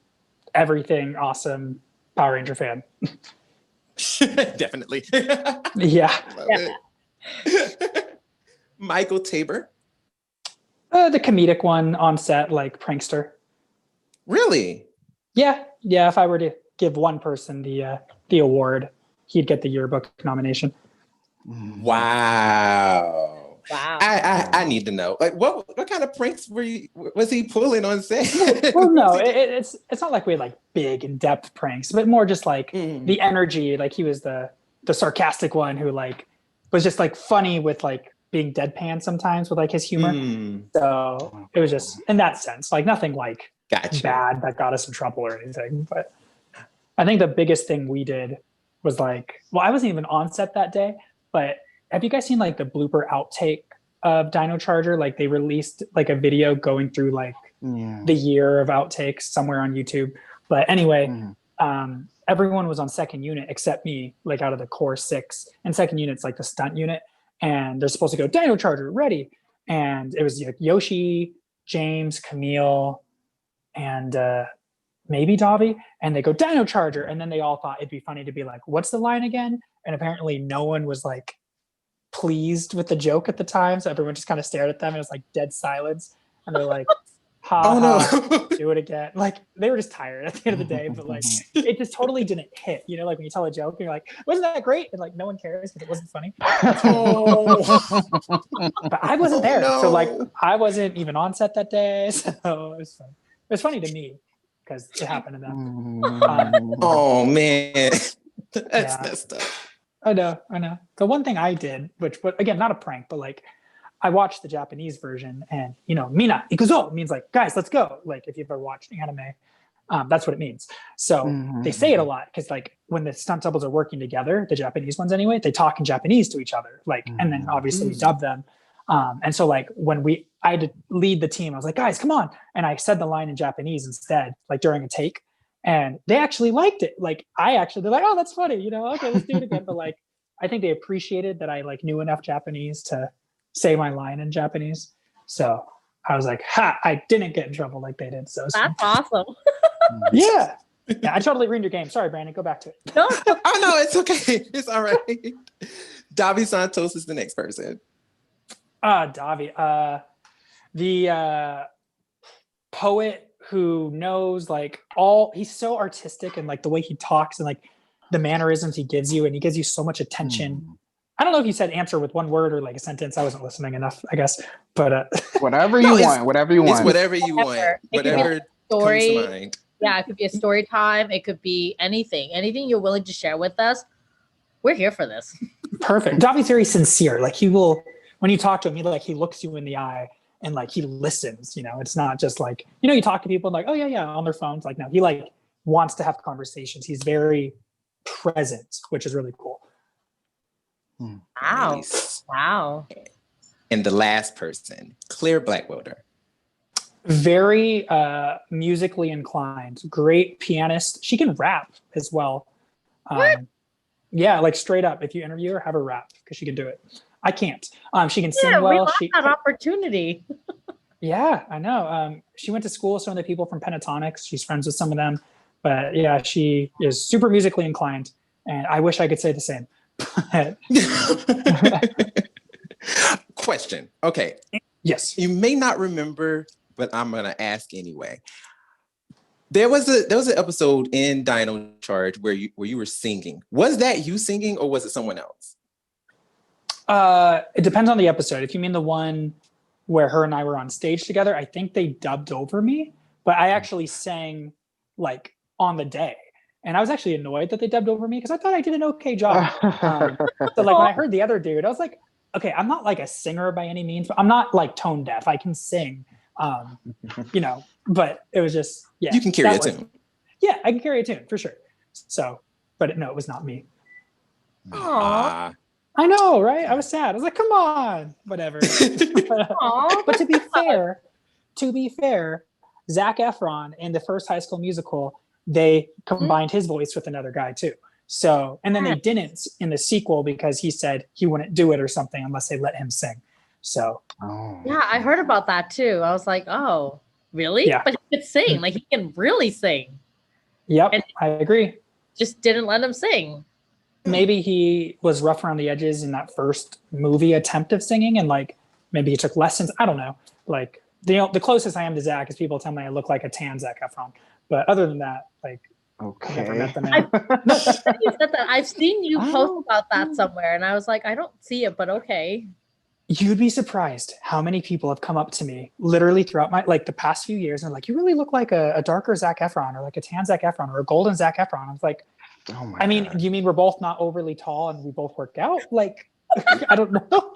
everything awesome, Power Ranger fan. Definitely. Yeah. Michael Tabor. The comedic one on set, like prankster. Really? Yeah. If I were to give one person the award, he'd get the yearbook nomination. Wow. I need to know. Like, what kind of pranks was he pulling on set? Well, no, it's not like we had like big in-depth pranks, but more just like the energy. Like he was the sarcastic one who like was just like funny with like being deadpan sometimes with like his humor. So it was just in that sense, like nothing like bad that got us in trouble or anything. But I think the biggest thing we did was like, well, I wasn't even on set that day, but have you guys seen like the blooper outtake of Dino Charger? Like they released like a video going through like the year of outtakes somewhere on YouTube. But anyway, everyone was on second unit except me, like out of the core 6. And second unit's like the stunt unit. And they're supposed to go, Dino Charger, ready. And it was like Yoshi, James, Camille, and maybe Davi, and they go Dino Charger, and then they all thought it'd be funny to be like, what's the line again? And apparently no one was like pleased with the joke at the time, so everyone just kind of stared at them and it was like dead silence, and they're like, ha, do it again. Like they were just tired at the end of the day, but like it just totally didn't hit, you know, like when you tell a joke and you're like, wasn't that great? And like no one cares because it wasn't funny. But I wasn't there, so like I wasn't even on set that day, so it was fun. It was funny to me because it happened to them. Oh man, that's tough. I know. The one thing I did, which again, not a prank, but like I watched the Japanese version, and you know, mina ikuzo means like, guys, let's go. Like if you've ever watched anime, that's what it means. So they say it a lot because like when the stunt doubles are working together, the Japanese ones anyway, they talk in Japanese to each other, like, and then obviously we dub them. And so like when I had to lead the team, I was like, guys, come on. And I said the line in Japanese instead, like during a take, and they actually liked it. Like they're like, oh, that's funny. You know, okay, let's do it again. But like, I think they appreciated that I like knew enough Japanese to say my line in Japanese. So I was like, I didn't get in trouble like they did. So that's awesome. Yeah, I totally ruined your game. Sorry, Brandon, go back to it. No. Oh no, it's okay. It's all right. Davi Santos is the next person. Davi, the poet who knows like he's so artistic, and like the way he talks and like the mannerisms he gives you, and he gives you so much attention. I don't know if you said answer with one word or like a sentence. I wasn't listening enough, I guess. But whatever you want. It's whatever you want. Whatever story comes to mind. Yeah, it could be a story time. It could be anything. Anything you're willing to share with us. We're here for this. Perfect. Davi's very sincere. Like he will, when you talk to him, he looks you in the eye and like he listens. You know, it's not just like, you know, you talk to people and like, oh yeah, on their phones. Like no, he like wants to have conversations. He's very present, which is really cool. Wow. Nice. Wow. And the last person, Claire Blackwelder. Very musically inclined, great pianist. She can rap as well. What? Yeah, like straight up. If you interview her, have her rap because she can do it. I can't. She can sing well. We lost that opportunity. Yeah, I know. She went to school with some of the people from Pentatonics. She's friends with some of them. But yeah, she is super musically inclined. And I wish I could say the same. Question. Okay. Yes. You may not remember, but I'm gonna ask anyway. There was an episode in Dino Charge where you were singing. Was that you singing or was it someone else? It depends on the episode. If you mean the one where her and I were on stage together, I think they dubbed over me, but I actually sang like on the day. And I was actually annoyed that they dubbed over me because I thought I did an okay job. So like when I heard the other dude, I was like, okay, I'm not like a singer by any means, but I'm not like tone deaf. I can sing, you know, but it was just, yeah. You can carry a tune. Yeah, I can carry a tune for sure. So, but no, it was not me. Aww. I know, right? I was sad. I was like, come on, whatever. But to be fair, Zac Efron in the first High School Musical, they combined his voice with another guy too. So, and then they didn't in the sequel because he said he wouldn't do it or something unless they let him sing. So, yeah, I heard about that too. I was like, oh, really? Yeah. But he could sing. Like he can really sing. Yep, and I agree. Just didn't let him sing. Maybe he was rough around the edges in that first movie attempt of singing, and like maybe he took lessons. I don't know. Like the closest I am to Zac is people tell me I look like a tan Zac Efron. But other than that, like, okay. I never met the man. No, you said that. I've seen you post about that somewhere, and I was like, I don't see it, but okay. You'd be surprised how many people have come up to me literally throughout the past few years and like, you really look like a darker Zac Efron or like a tan Zac Efron or a golden Zac Efron. I was like, oh my God. Do you mean we're both not overly tall and we both work out? Like, I don't know.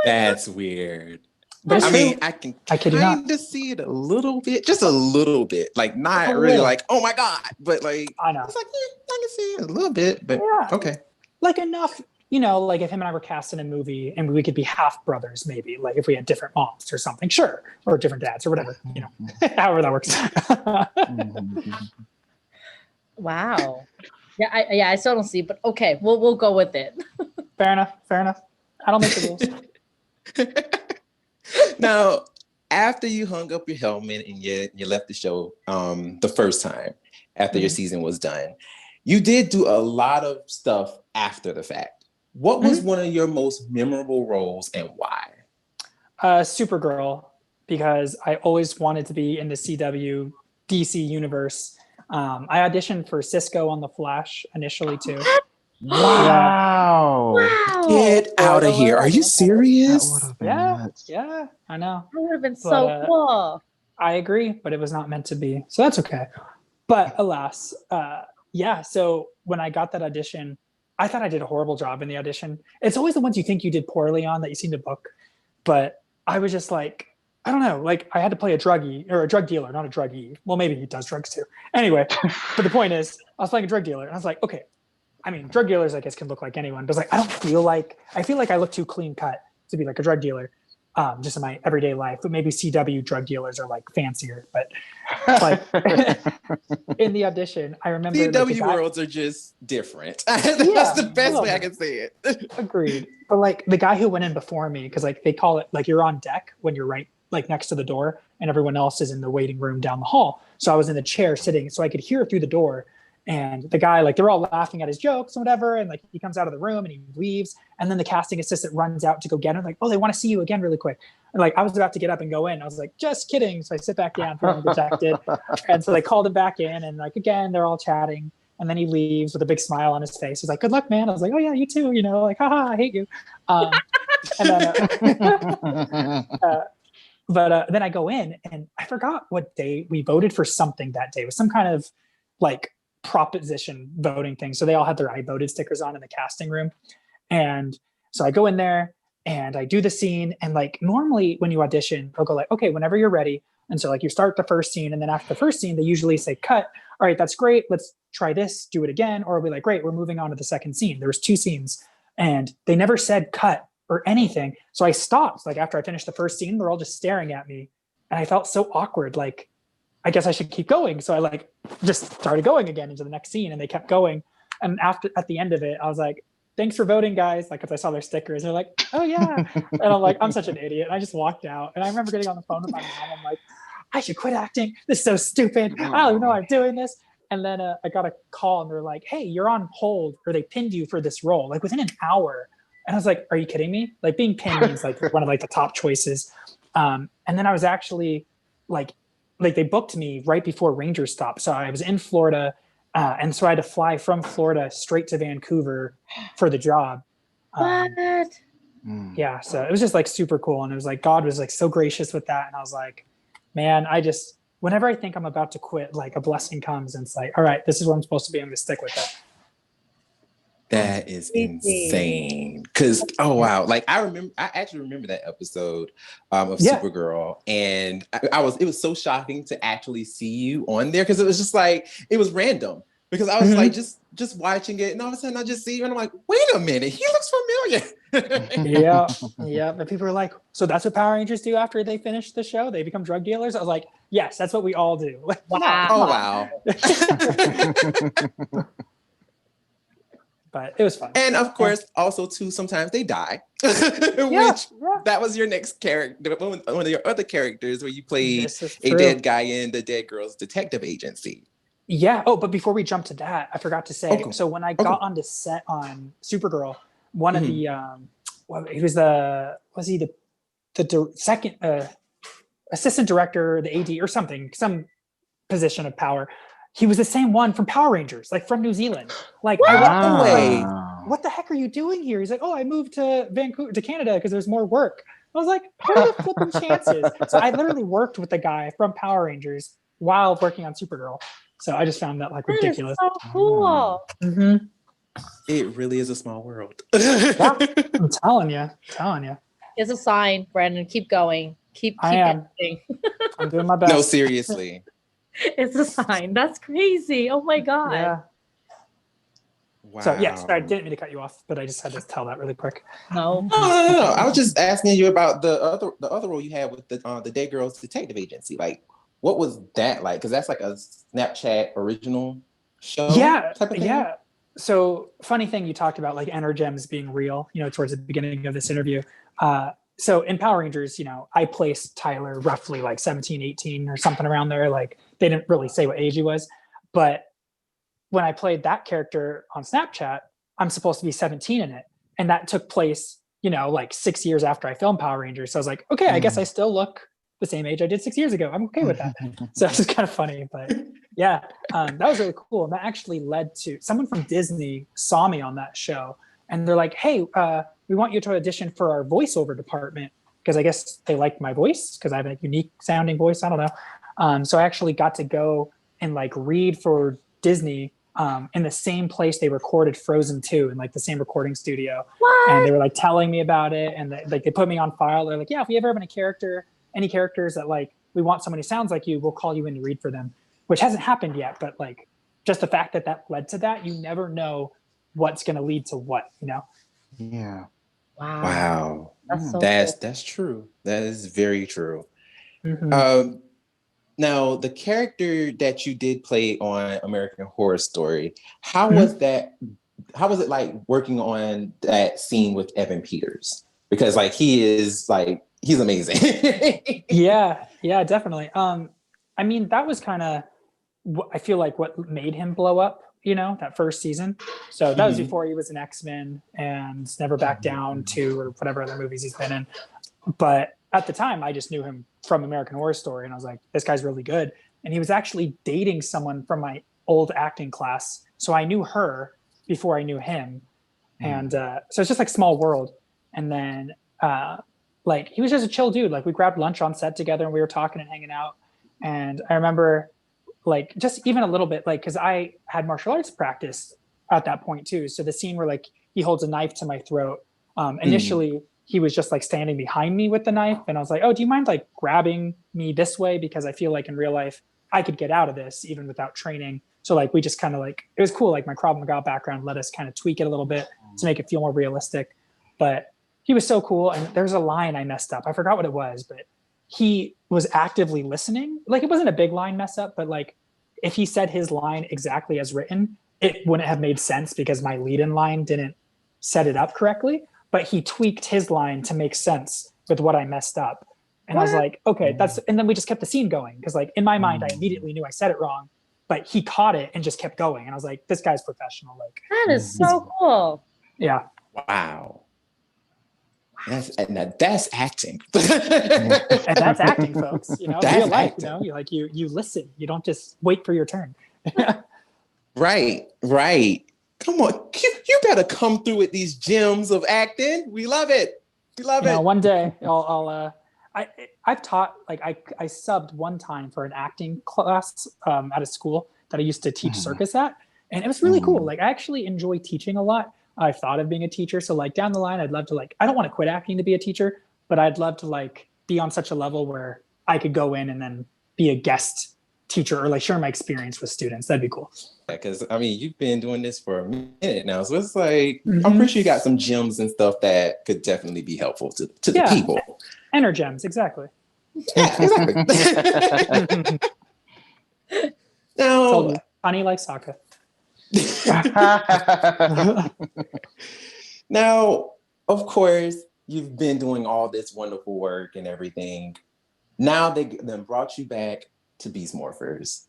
That's weird. But I mean, I can kind of see it a little bit, just a little bit, like not really like, oh my God, but like, I know. It's like, yeah, I can see it a little bit, but yeah. Okay. Like enough, you know, like if him and I were cast in a movie and we could be half brothers, maybe, like if we had different moms or something, sure, or different dads or whatever, you know, however that works. Wow. Yeah, I still don't see, but okay, we'll go with it. Fair enough. I don't make the rules. Now, after you hung up your helmet and you left the show the first time after your season was done, you did do a lot of stuff after the fact. What was one of your most memorable roles and why? Supergirl, because I always wanted to be in the CW DC universe. I auditioned for Cisco on The Flash initially too. Wow. Get out of here. Are you serious? Yeah, I know. That would have been so cool. I agree, but it was not meant to be. So that's okay. But alas, so when I got that audition, I thought I did a horrible job in the audition. It's always the ones you think you did poorly on that you seem to book. But I was just like, I don't know, like I had to play a druggie or a drug dealer, not a druggie. Well, maybe he does drugs too. Anyway, but the point is, I was playing a drug dealer and I was like, okay, I mean, drug dealers, I guess, can look like anyone. But I feel like I look too clean cut to be like a drug dealer, just in my everyday life. But maybe CW drug dealers are like fancier. But like in the audition, I remember CW worlds are just different. That's the best way I can say it. Agreed. But like the guy who went in before me, because like they call it like you're on deck when you're right like next to the door, and everyone else is in the waiting room down the hall. So I was in the chair sitting, so I could hear through the door. And the guy, like, they're all laughing at his jokes and whatever. And like, he comes out of the room and he leaves. And then the casting assistant runs out to go get him. Like, oh, they want to see you again really quick. And like, I was about to get up and go in. I was like, just kidding. So I sit back down, feeling dejected. And so they called him back in. And like, again, they're all chatting. And then he leaves with a big smile on his face. He's like, good luck, man. I was like, oh, yeah, you too. You know, like, haha, I hate you. But then I go in and I forgot what day we voted for something that day. It was some kind of like proposition voting thing. So they all had their I voted stickers on in the casting room. And so I go in there and I do the scene. And like normally when you audition, they'll go like, okay, whenever you're ready. And so like you start the first scene. And then after the first scene, they usually say, cut. All right, that's great. Let's try this, do it again. Or we'll be like, great, we're moving on to the second scene. There was 2 scenes and they never said cut or anything. So I stopped. Like after I finished the first scene, they're all just staring at me. And I felt so awkward. Like, I guess I should keep going. So I like just started going again into the next scene and they kept going. And at the end of it, I was like, thanks for voting, guys. Like, cause I saw their stickers. They're like, oh yeah. And I'm like, I'm such an idiot. And I just walked out. And I remember getting on the phone with my mom. I'm like, I should quit acting. This is so stupid. I don't even know why I'm doing this. And then I got a call and they're like, hey, you're on hold, or they pinned you for this role, like within an hour. And I was like, are you kidding me? Like being pinned means like one of like the top choices. And then I was actually like they booked me right before Rangers stopped. So I was in Florida. And so I had to fly from Florida straight to Vancouver for the job. What? Yeah. So it was just like super cool. And it was like, God was like so gracious with that. And I was like, man, whenever I think I'm about to quit, like a blessing comes and it's like, all right, this is where I'm supposed to be. I'm going to stick with it. That is insane. Cause oh wow, like I actually remember that episode of Supergirl, and it was so shocking to actually see you on there because it was just like it was random because I was like just watching it, and all of a sudden I just see you, and I'm like, wait a minute, he looks familiar. Yeah. But people are like, so that's what Power Rangers do after they finish the show? They become drug dealers? I was like, yes, that's what we all do. Wow. Oh wow. But it was fun. And of course, also too, sometimes they die. That was your next character, one of your other characters where you played a dead guy in the Dead Girls Detective Agency. Yeah. Oh, but before we jump to that, I forgot to say. So when I got onto set on Supergirl, one of the he was the second assistant director, the AD or something, some position of power. He was the same one from Power Rangers, like from New Zealand. Like, what the heck are you doing here? He's like, oh, I moved to Vancouver, to Canada because there's more work. I was like, what are the flipping chances? So I literally worked with the guy from Power Rangers while working on Supergirl. So I just found that like ridiculous. That is so cool. Mm-hmm. It really is a small world. I'm telling you. It's a sign, Brennan. Keep going. Keep I'm doing my best. No, seriously. It's a sign. That's crazy. Oh my God. Yeah. Wow. So sorry, I didn't mean to cut you off, but I just had to tell that really quick. No. I was just asking you about the other role you had with the Dead Girls Detective Agency. Like, what was that like? Because that's like a Snapchat original show. Yeah. Type of thing. Yeah. So funny thing you talked about like energems being real, towards the beginning of this interview. so in Power Rangers, you know, I placed Tyler roughly like 17, 18 or something around there. Like they didn't really say what age he was. But when I played that character on Snapchat, I'm supposed to be 17 in it. And that took place, you know, like 6 years after I filmed Power Rangers. So I was like, okay, I guess I still look the same age I did 6 years ago. I'm okay with that. So it's just kind of funny, but yeah, that was really cool. And that actually led to someone from Disney saw me on that show and they're like, hey, we want you to audition for our voiceover department, because I guess they liked my voice because I have a unique sounding voice. I don't know. So I actually got to go and like read for Disney in the same place they recorded Frozen 2 in like the same recording studio. What? And they were like telling me about it. And they put me on file. They're like, yeah, if we ever have any characters that like, we want someone who sounds like you, we'll call you in to read for them, which hasn't happened yet. But like, just the fact that that led to that, you never know what's going to lead to what, you know? Yeah. Wow. That's so That's true. That is very true. Now, the character that you did play on American Horror Story, how was that? How was it like working on that scene with Evan Peters? Because like he's amazing. Yeah, definitely. I mean, that was kind of, I feel like what made him blow up, you know, that first season. So that was before he was an X-Men and Never Back Down 2 or whatever other movies he's been in. But at the time, I just knew him from American Horror Story, and I was like, this guy's really good. And he was actually dating someone from my old acting class. So I knew her before I knew him. And so it's just like small world. And then like he was just a chill dude. Like we grabbed lunch on set together and we were talking and hanging out. And I remember like just even a little bit, like, cause I had martial arts practice at that point too. So the scene where like he holds a knife to my throat, initially he was just like standing behind me with the knife. And I was like, oh, do you mind like grabbing me this way? Because I feel like in real life, I could get out of this even without training. So like, we just kind of like, it was cool. Like my Krav Maga background let us kind of tweak it a little bit to make it feel more realistic. But he was so cool. And there's a line I messed up. I forgot what it was, but he was actively listening. Like it wasn't a big line mess up, but like if he said his line exactly as written, it wouldn't have made sense because my lead-in line didn't set it up correctly. But he tweaked his line to make sense with what I messed up. And I was like, okay, and then we just kept the scene going. Cause like in my mind, I immediately knew I said it wrong, but he caught it and just kept going. And I was like, this guy's professional. Like that is so cool. Yeah. Wow. That's acting. And that's acting, folks. You know, that's real life, acting. you know, you listen, you don't just wait for your turn. Right. Come on, you better come through with these gems of acting. We love it. One day I've taught, like I subbed one time for an acting class at a school that I used to teach circus at. And it was really cool. Like I actually enjoy teaching a lot. I've thought of being a teacher. So like down the line, I'd love to like, I don't want to quit acting to be a teacher, but I'd love to like be on such a level where I could go in and then be a guest teacher or like share my experience with students. That'd be cool. Because I mean, you've been doing this for a minute now, so it's like I'm pretty sure you got some gems and stuff that could definitely be helpful to the people. Energems, exactly. Yeah, exactly. Now, honey like soccer. Now, of course, you've been doing all this wonderful work and everything. Now they then brought you back to Beast Morphers.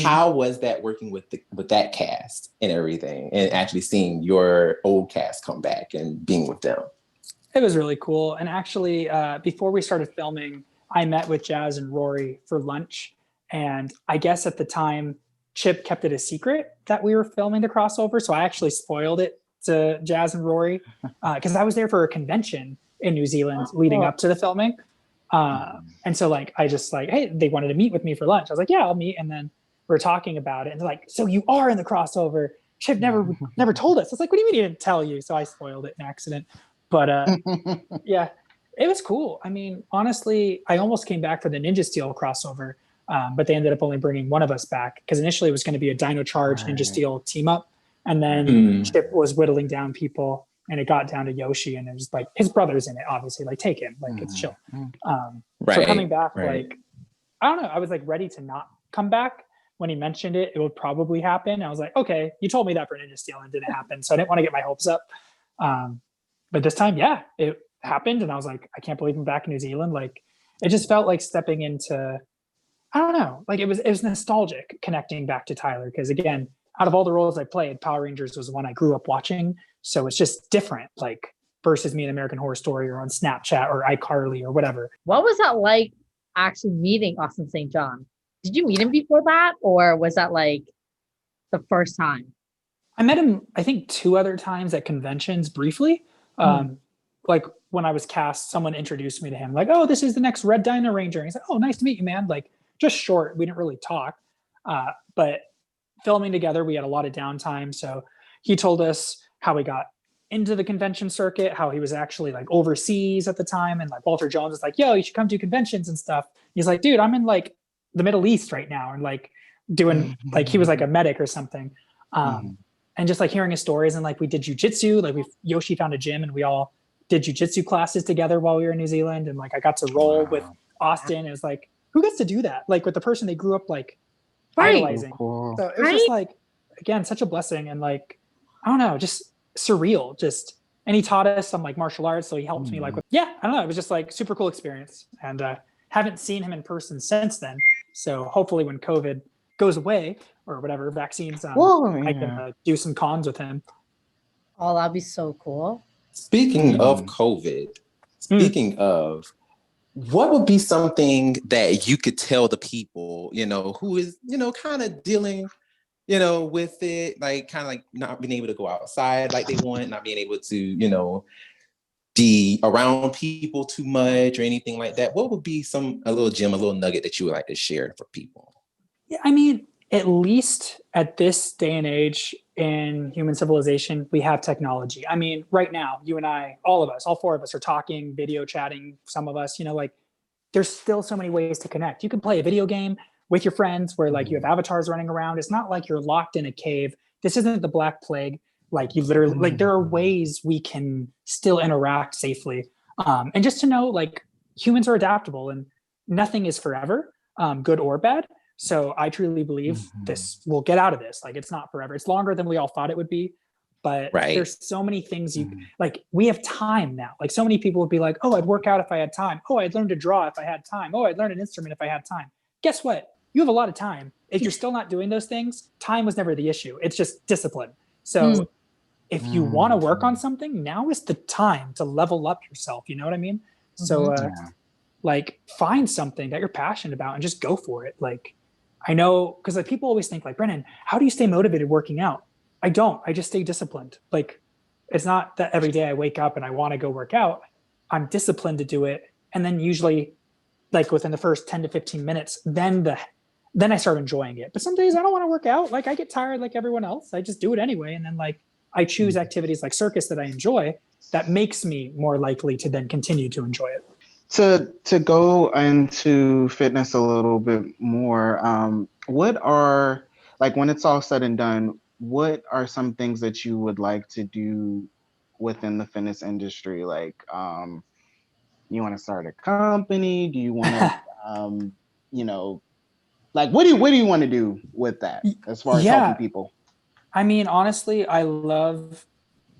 How was that working with that cast and everything, and actually seeing your old cast come back and being with them? It was really cool. And actually, before we started filming, I met with Jazz and Rory for lunch. And I guess at the time, Chip kept it a secret that we were filming the crossover. So I actually spoiled it to Jazz and Rory because I was there for a convention in New Zealand leading up to the filming. And so like, I just like, hey, they wanted to meet with me for lunch. I was like, yeah, I'll meet. And then we're talking about it. And they're like, so you are in the crossover. Chip never told us. I was like, what do you mean he didn't tell you? So I spoiled it in accident. But yeah, it was cool. I mean, honestly, I almost came back for the Ninja Steel crossover, but they ended up only bringing one of us back because initially it was going to be a Dino Charge Ninja Steel team up. And then Chip was whittling down people and it got down to Yoshi and it was like, his brother's in it, obviously, like take him, like it's chill. So coming back, like, I don't know, I was like ready to not come back. When he mentioned it, it would probably happen. I was like, okay, you told me that for Ninja Steel and it didn't happen. So I didn't want to get my hopes up. But this time, yeah, it happened, and I was like, I can't believe I'm back in New Zealand. Like, it just felt like stepping into, I don't know, like it was nostalgic connecting back to Tyler, because again, out of all the roles I played, Power Rangers was the one I grew up watching, so it's just different, like versus me in American Horror Story or on Snapchat or iCarly or whatever. What was that like actually meeting Austin St. John? Did you meet him before that, or was that like the first time? I met him, I think, 2 other times at conventions briefly. Like when I was cast, someone introduced me to him, like, oh, this is the next Red Dino Ranger. And he's like, oh, nice to meet you, man. Like, just short. We didn't really talk. But filming together, we had a lot of downtime. So he told us how he got into the convention circuit, how he was actually like overseas at the time. And like Walter Jones was like, yo, you should come to conventions and stuff. He's like, dude, I'm in like the Middle East right now. And like doing, like, he was like a medic or something. And just like hearing his stories, and like we did jujitsu, like Yoshi found a gym and we all did jujitsu classes together while we were in New Zealand. And like I got to roll with Austin. It was like, who gets to do that? Like with the person they grew up like idolizing. Cool. So it was just like, again, such a blessing, and like, I don't know, just surreal. Just, and he taught us some like martial arts. So he helped me like with, I don't know. It was just like super cool experience, and haven't seen him in person since then. So hopefully when COVID goes away or whatever, vaccines, I can do some cons with him. Oh, that'd be so cool. Speaking of COVID, what would be something that you could tell the people, who is, kind of dealing, with it, like kind of like not being able to go outside like they want, not being able to, be around people too much or anything like that? What would be a little gem, a little nugget that you would like to share for people? Yeah, I mean, at least at this day and age in human civilization, we have technology. I mean, right now, you and I, all of us, all 4 of us are talking, video chatting, some of us, like there's still so many ways to connect. You can play a video game with your friends where like you have avatars running around. It's not like you're locked in a cave. This isn't the Black Plague. Like you literally, like there are ways we can still interact safely. And just to know, like humans are adaptable and nothing is forever, good or bad. So I truly believe this will get out of this. Like it's not forever. It's longer than we all thought it would be. But there's so many things like we have time now. Like so many people would be like, oh, I'd work out if I had time. Oh, I'd learn to draw if I had time. Oh, I'd learn an instrument if I had time. Guess what? You have a lot of time. If you're still not doing those things, time was never the issue. It's just discipline. So if you want to work on something, now is the time to level up yourself. You know what I mean? So like find something that you're passionate about and just go for it. Like I know, because like people always think like, Brennan, how do you stay motivated working out? I don't. I just stay disciplined. Like it's not that every day I wake up and I want to go work out. I'm disciplined to do it. And then usually like within the first 10 to 15 minutes, then I start enjoying it. But some days I don't want to work out. Like I get tired like everyone else. I just do it anyway. And then like I choose activities like circus that I enjoy that makes me more likely to then continue to enjoy it. To go into fitness a little bit more, what are, like when it's all said and done, what are some things that you would like to do within the fitness industry? Like, you want to start a company? Do you want to, like what do you want to do with that as far as helping people? I mean, honestly, I love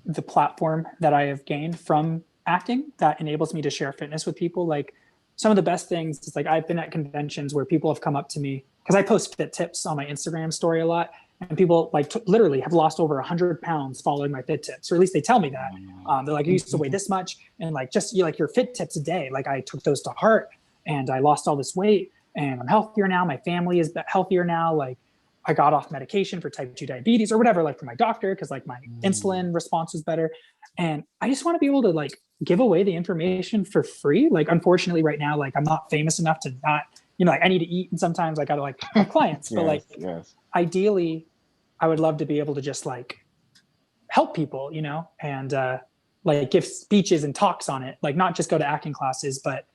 the platform that I have gained from acting that enables me to share fitness with people. Like some of the best things is like I've been at conventions where people have come up to me because I post fit tips on my Instagram story a lot, and people like literally have lost over 100 pounds following my fit tips, or at least they tell me that. They're like, I used to weigh this much, and like just like your fit tips a day, like I took those to heart and I lost all this weight and I'm healthier now. My family is healthier now. Like I got off medication for type 2 diabetes or whatever, like from my doctor, because like my insulin response was better. And I just want to be able to like give away the information for free. Like, unfortunately right now, like I'm not famous enough to not, like I need to eat. And sometimes I got to like have clients, but like ideally I would love to be able to just like help people, and like give speeches and talks on it, like not just go to acting classes, but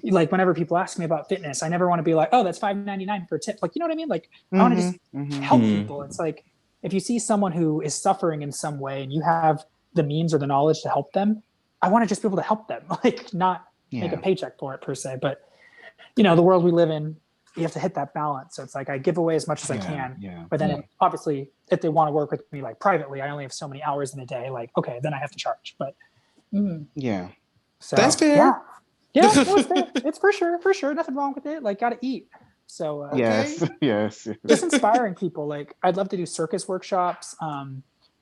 like whenever people ask me about fitness, I never want to be like, oh, that's $5.99 for a tip. Like, you know what I mean? Like I want to just help people. It's like, if you see someone who is suffering in some way and you have the means or the knowledge to help them, I want to just be able to help them, like not make a paycheck for it per se. But the world we live in, you have to hit that balance. So it's like I give away as much as I can, but then obviously if they want to work with me like privately, I only have so many hours in a day. Like, okay, then I have to charge. But So That's fair. Yeah, no, it's fair. It's for sure. Nothing wrong with it. Like, gotta eat. So yes. Just inspiring people. Like, I'd love to do circus workshops.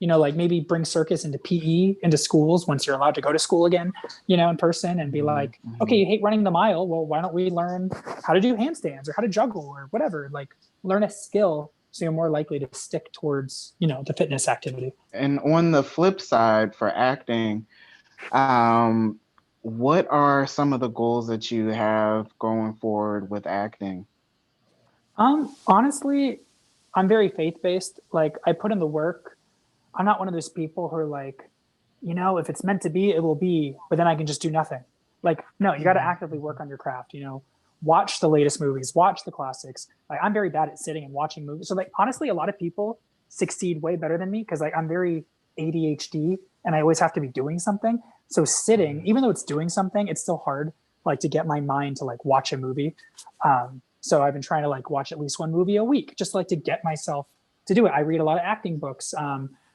Like maybe bring circus into PE into schools once you're allowed to go to school again, in person, and be like, okay, you hate running the mile. Well, why don't we learn how to do handstands or how to juggle or whatever? Like, learn a skill so you're more likely to stick towards, the fitness activity. And on the flip side for acting, what are some of the goals that you have going forward with acting? Honestly, I'm very faith-based. Like, I put in the work. I'm not one of those people who are like, if it's meant to be, it will be, but then I can just do nothing. Like, no, you got to actively work on your craft, watch the latest movies, watch the classics. Like, I'm very bad at sitting and watching movies. So, like, honestly, a lot of people succeed way better than me because, like, I'm very ADHD and I always have to be doing something. So sitting, even though it's doing something, it's still hard, like, to get my mind to, like, watch a movie. So I've been trying to, like, watch at least one movie a week, just like to get myself to do it. I read a lot of acting books.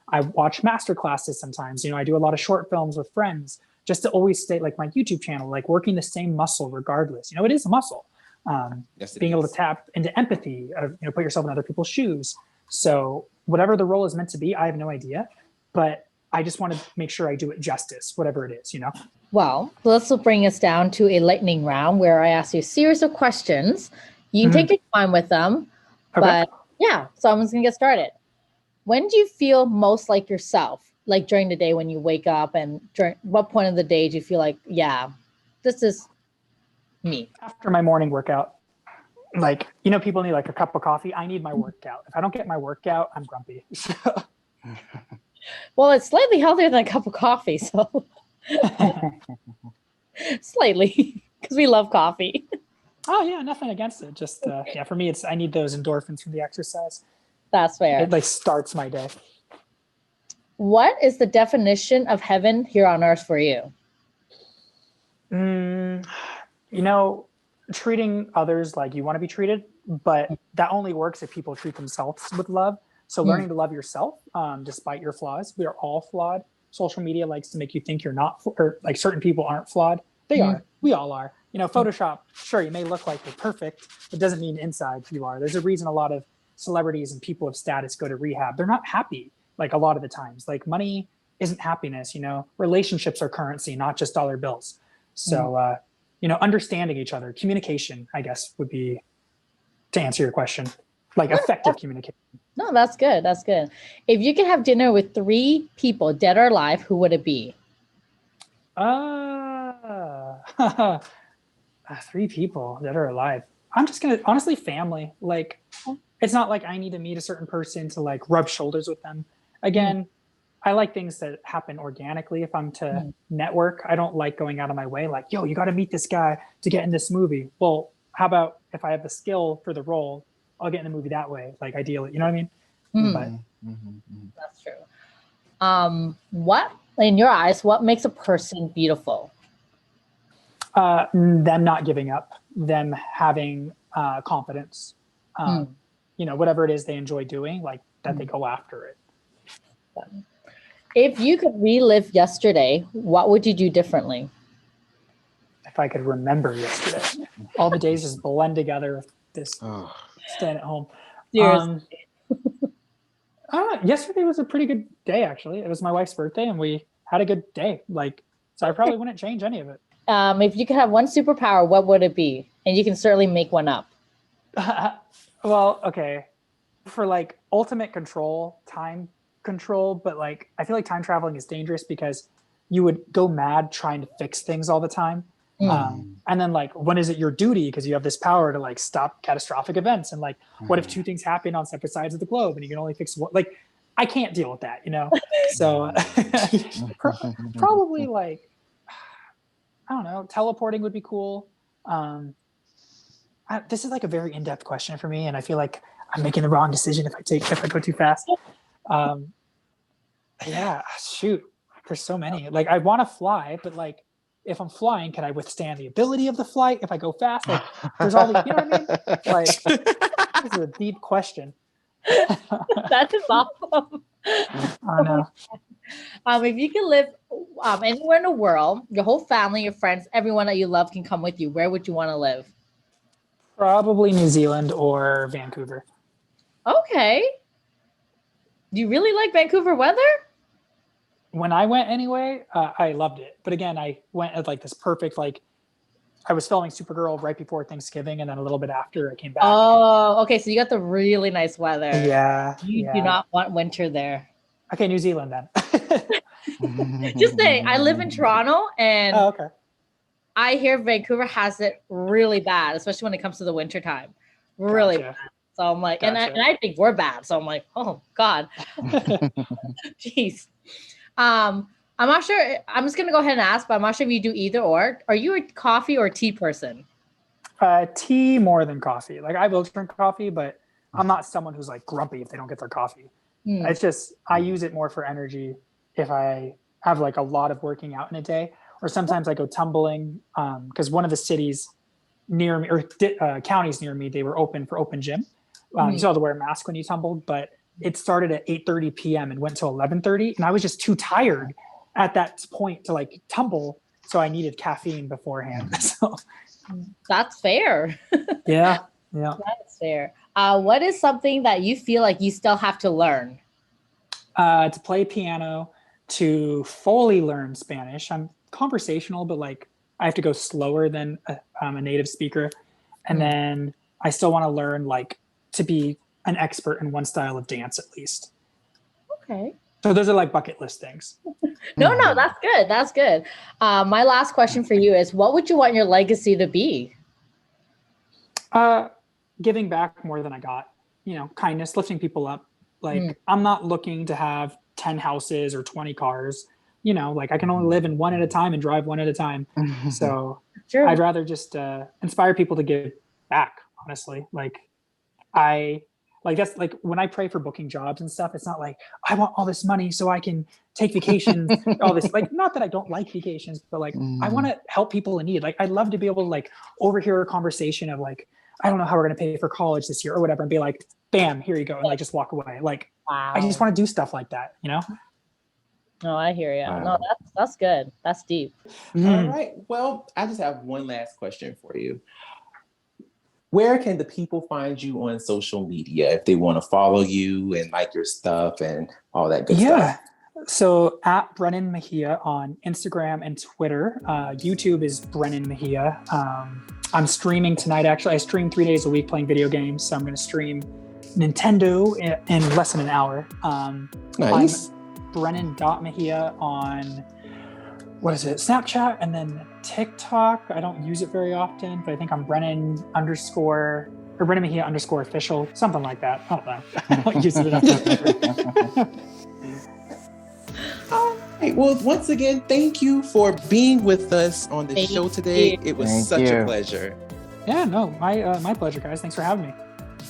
I watch master classes sometimes. I do a lot of short films with friends just to always stay, like, my YouTube channel, like, working the same muscle regardless. It is a muscle. Being able to tap into empathy, put yourself in other people's shoes. So whatever the role is meant to be, I have no idea, but I just want to make sure I do it justice, whatever it is, Well, this will bring us down to a lightning round where I ask you a series of questions. You can take your time with them, but yeah, so I'm just going to get started. When do you feel most like yourself? Like during the day when you wake up, and during what point of the day do you feel like, yeah, this is me? After my morning workout. Like, people need like a cup of coffee. I need my workout. If I don't get my workout, I'm grumpy. Well, it's slightly healthier than a cup of coffee, so slightly, because we love coffee. Oh yeah, nothing against it. Just for me, I need those endorphins from the exercise. That's fair. It like starts my day. What is the definition of heaven here on earth for you? Treating others like you want to be treated, but that only works if people treat themselves with love. So learning to love yourself, despite your flaws. We are all flawed. Social media likes to make you think you're not, or like certain people aren't flawed. They are. We all are. Photoshop, sure, you may look like you're perfect. It doesn't mean inside you are. There's a reason a lot of celebrities and people of status go to rehab. They're not happy, like, a lot of the times. Like, money isn't happiness, relationships are currency, not just dollar bills. So, understanding each other, communication, I guess, would be, to answer your question, like effective communication. No, that's good. That's good. If you could have dinner with 3 people, dead or alive, who would it be? 3 people, dead or alive. I'm just gonna, honestly, family. Like, it's not like I need to meet a certain person to like rub shoulders with them. Again, I like things that happen organically. If I'm to network, I don't like going out of my way like, yo, you got to meet this guy to get in this movie. Well, how about if I have the skill for the role, I'll get in the movie that way. Like, ideally, you know what I mean? But that's true. What, in your eyes, what makes a person beautiful? Them not giving up, them having confidence, whatever it is they enjoy doing, like that they go after it. If you could relive yesterday, what would you do differently? If I could remember yesterday, all the days just blend together with this staying at home. Yesterday was a pretty good day, actually. It was my wife's birthday and we had a good day. Like, so I probably wouldn't change any of it. If you could have one superpower, what would it be? And you can certainly make one up. Well, okay. For like ultimate control, time control, but like I feel like time traveling is dangerous because you would go mad trying to fix things all the time. And then like, when is it your duty? Because you have this power to like stop catastrophic events. And like, what if 2 things happen on separate sides of the globe and you can only fix one? Like, I can't deal with that, So probably like, I don't know, teleporting would be cool. This is like a very in-depth question for me, and I feel like I'm making the wrong decision if I go too fast. Yeah, shoot, there's so many. Like, I want to fly, but like, if I'm flying, can I withstand the ability of the flight? If I go fast, like, there's all the, you know what I mean? Like, this is a deep question. That is awesome. I know. If you could live anywhere in the world, your whole family, your friends, everyone that you love can come with you, where would you want to live? Probably New Zealand or Vancouver. Okay. Do you really like Vancouver weather? When I went anyway, I loved it. But again, I went at like this perfect, like I was filming Supergirl right before Thanksgiving, and then a little bit after I came back. Oh, okay. So you got the really nice weather. Yeah. You do not want winter there. Okay, New Zealand then. Just saying, I live in Toronto, and okay. I hear Vancouver has it really bad, especially when it comes to the winter time. Really bad. So I'm like, and I think we're bad. So I'm like, oh God. Jeez. I'm not sure. I'm just gonna go ahead and ask, but I'm not sure if you do either or. Are you a coffee or tea person? Tea more than coffee. Like I will drink coffee, but I'm not someone who's like grumpy if they don't get their coffee. It's just I use it more for energy if I have like a lot of working out in a day, or sometimes I go tumbling because one of the cities near me or counties near me, they were open for open gym. You still had to wear a mask when you tumbled, but it started at 8:30 p.m. and went to 11:30, and I was just too tired at that point to like tumble, so I needed caffeine beforehand. So that's fair. Yeah. That's fair. What is something that you feel like you still have to learn? To play piano, to fully learn Spanish. I'm conversational, but like I have to go slower than a native speaker. And then I still want to learn like to be an expert in one style of dance at least. Okay. So those are like bucket list things. No, that's good. That's good. My last question for you is, what would you want your legacy to be? Giving back more than I got, kindness, lifting people up. Like I'm not looking to have 10 houses or 20 cars, like I can only live in one at a time and drive one at a time. So I'd rather just inspire people to give back, honestly. That's like when I pray for booking jobs and stuff, it's not like I want all this money so I can take vacations, all this, like, not that I don't like vacations, but like I want to help people in need. Like I'd love to be able to like overhear a conversation of like, I don't know how we're going to pay for college this year or whatever, and be like, bam, here you go. And like, just walk away. Like, wow. I just want to do stuff like that, No, I hear you. Wow. No, that's good. That's deep. All right. Well, I just have one last question for you. Where can the people find you on social media if they want to follow you and like your stuff and all that good stuff? So at Brennan Mejia on Instagram and Twitter. YouTube is Brennan Mejia. I'm streaming tonight. Actually, I stream 3 days a week playing video games. So I'm going to stream Nintendo in less than an hour. Nice. I'm Brennan.Mejia on, Snapchat, and then TikTok. I don't use it very often, but I think I'm Brennan Mejia _official, something like that. I don't know. I don't use it enough. All right. Well, once again, thank you for being with us on the show today. It was such a pleasure. Yeah, no, my pleasure, guys. Thanks for having me.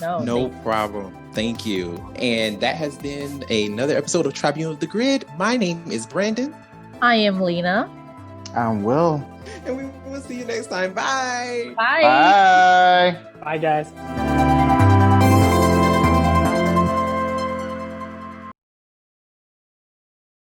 No problem. Thank you. And that has been another episode of Tribunal of the Grid. My name is Brandon. I am Lena. I'm Will. And we will see you next time. Bye. Bye. Bye. Bye, guys.